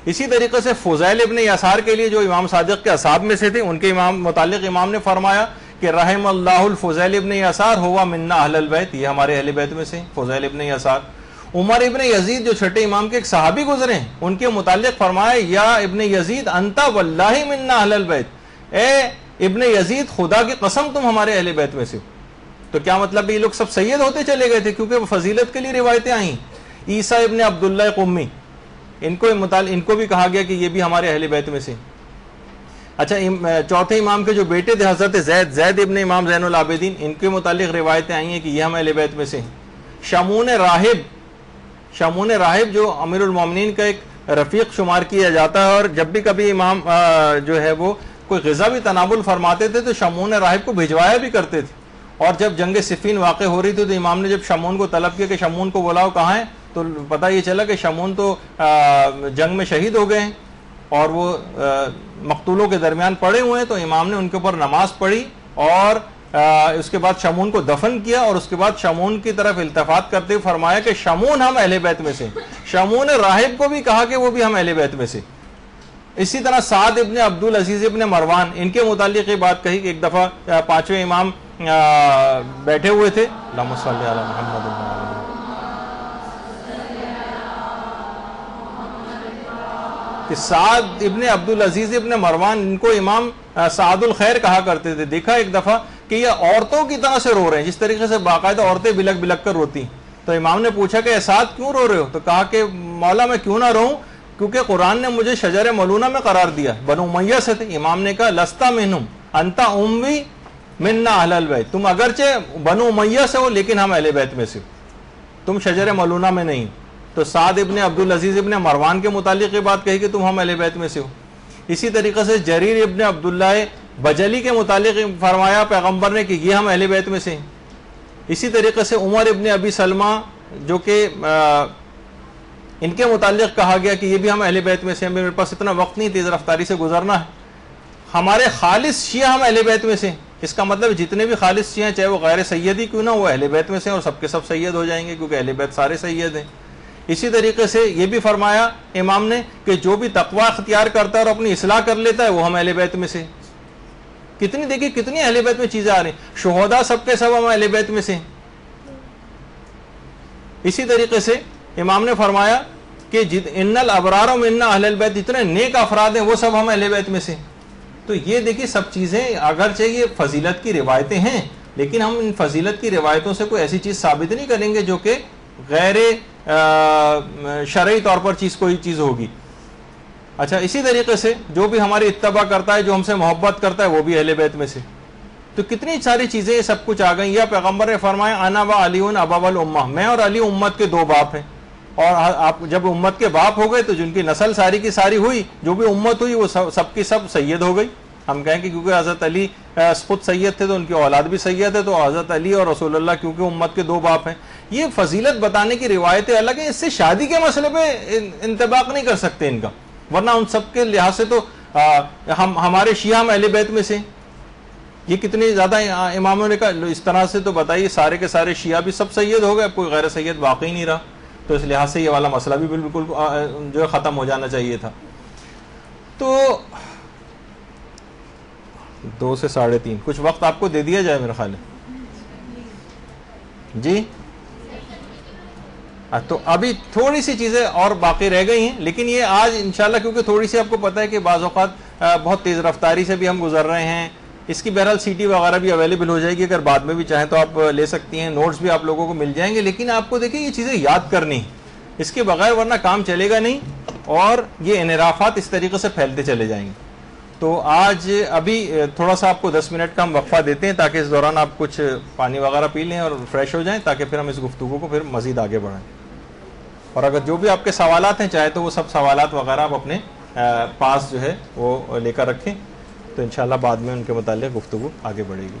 اسی طریقے سے فضیل ابن یسار کے لیے جو امام صادق کے اصحاب میں سے تھے, ان کے متعلق امام نے فرمایا کہ رحم اللہ الفضیل ابن یسار ہوا منا اہل البیت, یہ ہمارے اہل بیت میں سے فضیل ابن یسار. عمر ابن یزید جو چھٹے امام کے ایک صحابی گزرے ہیں, ان کے متعلق فرمایا یا ابن یزید انت واللہ منا اہل البیت, اے ابن یزید خدا کی قسم تم ہمارے اہل بیت میں سے. تو کیا مطلب یہ لوگ سب سید ہوتے چلے گئے تھے کیونکہ وہ فضیلت کے لیے روایتیں آئیں. عیسیٰ ابن عبداللہ قمی, ان کو بھی کہا گیا کہ یہ بھی ہمارے اہل بیت میں سے. اچھا چوتھے امام کے جو بیٹے تھے حضرت زید ابن امام زین العابدین, ان کے متعلق روایتیں آئی ہیں کہ یہ ہم اہل بیت میں سے. شمون راہب جو امیر المومنین کا ایک رفیق شمار کیا جاتا ہے, اور جب بھی کبھی امام جو ہے وہ کوئی غذا بھی تناول فرماتے تھے تو شمون راہب کو بھجوایا بھی کرتے تھے. اور جب جنگ صفین واقع ہو رہی تھی تو امام نے جب شمون کو طلب کیا کہ شمون کو بلاؤ کہاں ہے, تو پتہ یہ چلا کہ شمون تو جنگ میں شہید ہو گئے ہیں اور وہ مقتولوں کے درمیان پڑے ہوئے ہیں. تو امام نے ان کے اوپر نماز پڑھی اور اس کے بعد شمون کو دفن کیا, اور اس کے بعد شمون کی طرف التفات کرتے ہوئے فرمایا کہ شمون ہم اہل بیت میں سے. شمون راہب کو بھی کہا کہ وہ بھی ہم اہل بیت میں سے. اسی طرح سعد ابن عبدالعزیز ابن مروان, ان کے متعلق یہ بات کہی کہ ایک دفعہ پانچویں امام بیٹھے ہوئے تھے, اللہم صلی علی محمد و آل محمد, کہ سعد ابن عبدالعزیز ابن مروان, ان کو امام سعد الخیر کہا کرتے تھے. دیکھا ایک دفعہ کہ یہ عورتوں کی طرح سے رو رہے ہیں, جس طریقے سے باقاعدہ عورتیں بلک بلک کر روتی. تو امام نے پوچھا کہ سعد کیوں رو رہے ہو؟ تو کہا کہ مولا میں کیوں نہ روؤں, کیونکہ قرآن نے مجھے شجر ملونہ میں قرار دیا, بنو امیہ سے تھے. امام نے کہا لستا منہم انت اموی منا اہل البیت, تم اگرچہ بنو امیہ سے ہو لیکن ہم اہل بیت میں سے, تم شجر ملونہ میں نہیں. تو سعد ابن عبدالعزیز ابن مروان کے متعلق یہ بات کہی کہ تم ہم اہل بیت میں سے ہو. اسی طریقے سے جریر ابن عبداللہ بجلی کے متعلق فرمایا پیغمبر نے کہ یہ ہم اہل بیت میں سے ہیں. اسی طریقے سے عمر ابن ابی سلمہ جو کہ ان کے متعلق کہا گیا کہ یہ بھی ہم اہل بیت میں سے ہیں. میرے پاس اتنا وقت نہیں, تیز رفتاری سے گزرنا ہے. ہمارے خالص شیعہ ہم اہل بیت میں سے ہیں. اس کا مطلب جتنے بھی خالص شیعہ ہیں چاہے وہ غیر سیدی کیوں نہ, وہ اہل بیت میں سے ہیں اور سب کے سب سید ہو جائیں گے کیونکہ اہل بیت سارے سید ہیں. اسی طریقے سے یہ بھی فرمایا امام نے کہ جو بھی تقوی اختیار کرتا ہے اور اپنی اصلاح کر لیتا ہے وہ ہم اہل بیت میں سے. کتنی دیکھیے کتنی اہل بیت میں چیزیں آ رہی ہیں. شہداء سب کے سب ہم اہل بیت میں سے. اسی طریقے سے امام نے فرمایا کہ ان الابرار من اہل البیت, جتنے نیک افراد ہیں وہ سب ہم اہل بیت میں سے. تو یہ دیکھیے سب چیزیں اگرچہ یہ فضیلت کی روایتیں ہیں لیکن ہم ان فضیلت کی روایتوں سے کوئی ایسی چیز ثابت نہیں کریں گے جو کہ غیر شرعی طور پر کوئی چیز ہوگی. اچھا اسی طریقے سے جو بھی ہماری اتباع کرتا ہے, جو ہم سے محبت کرتا ہے, وہ بھی اہل بیت میں سے. تو کتنی ساری چیزیں سب کچھ آ گئیں. یا پیغمبر نے فرمایا انا و علی ابا الامہ, میں اور علی امت کے دو باپ ہیں. اور آپ جب امت کے باپ ہو گئے تو جن کی نسل ساری کی ساری ہوئی، جو بھی امت ہوئی وہ سب کی سب سید ہو گئی. ہم کہیں کہ کیونکہ حضرت علی خود سید تھے تو ان کی اولاد بھی سید ہے، تو حضرت علی اور رسول اللہ کیونکہ امت کے دو باپ ہیں. یہ فضیلت بتانے کی روایتیں الگ ہیں، اس سے شادی کے مسئلے پہ انطباق نہیں کر سکتے ان کا، ورنہ ان سب کے لحاظ سے تو ہمارے شیعہ ہم اہل بیت میں سے، یہ کتنے زیادہ اماموں نے کہا. اس طرح سے تو بتائیے سارے کے سارے شیعہ بھی سب سید ہو گئے، اب کوئی غیر سید باقی نہیں رہا. تو اس لحاظ سے یہ والا مسئلہ بھی بالکل جو ہے ختم ہو جانا چاہیے تھا. تو 2 سے 3:30 کچھ وقت آپ کو دے دیا جائے میرا خیال ہے جی. تو ابھی تھوڑی سی چیزیں اور باقی رہ گئی ہیں، لیکن یہ آج انشاءاللہ کیونکہ تھوڑی سی آپ کو پتہ ہے کہ بعض اوقات بہت تیز رفتاری سے بھی ہم گزر رہے ہیں. اس کی بہرحال سی ٹی وغیرہ بھی اویلیبل ہو جائے گی، اگر بعد میں بھی چاہیں تو آپ لے سکتی ہیں. نوٹس بھی آپ لوگوں کو مل جائیں گے، لیکن آپ کو دیکھیں یہ چیزیں یاد کرنی، اس کے بغیر ورنہ کام چلے گا نہیں، اور یہ انحرافات اس طریقے سے پھیلتے چلے جائیں گے. تو آج ابھی تھوڑا سا آپ کو 10 منٹ کا ہم وقفہ دیتے ہیں تاکہ اس دوران آپ کچھ پانی وغیرہ پی لیں اور فریش ہو جائیں، تاکہ پھر ہم اس گفتگو کو پھر مزید آگے بڑھائیں. اور اگر جو بھی آپ کے سوالات ہیں چاہے تو وہ سب سوالات وغیرہ آپ اپنے پاس جو ہے وہ لے کر رکھیں، تو انشاءاللہ بعد میں ان کے متعلق گفتگو آگے بڑھے گی.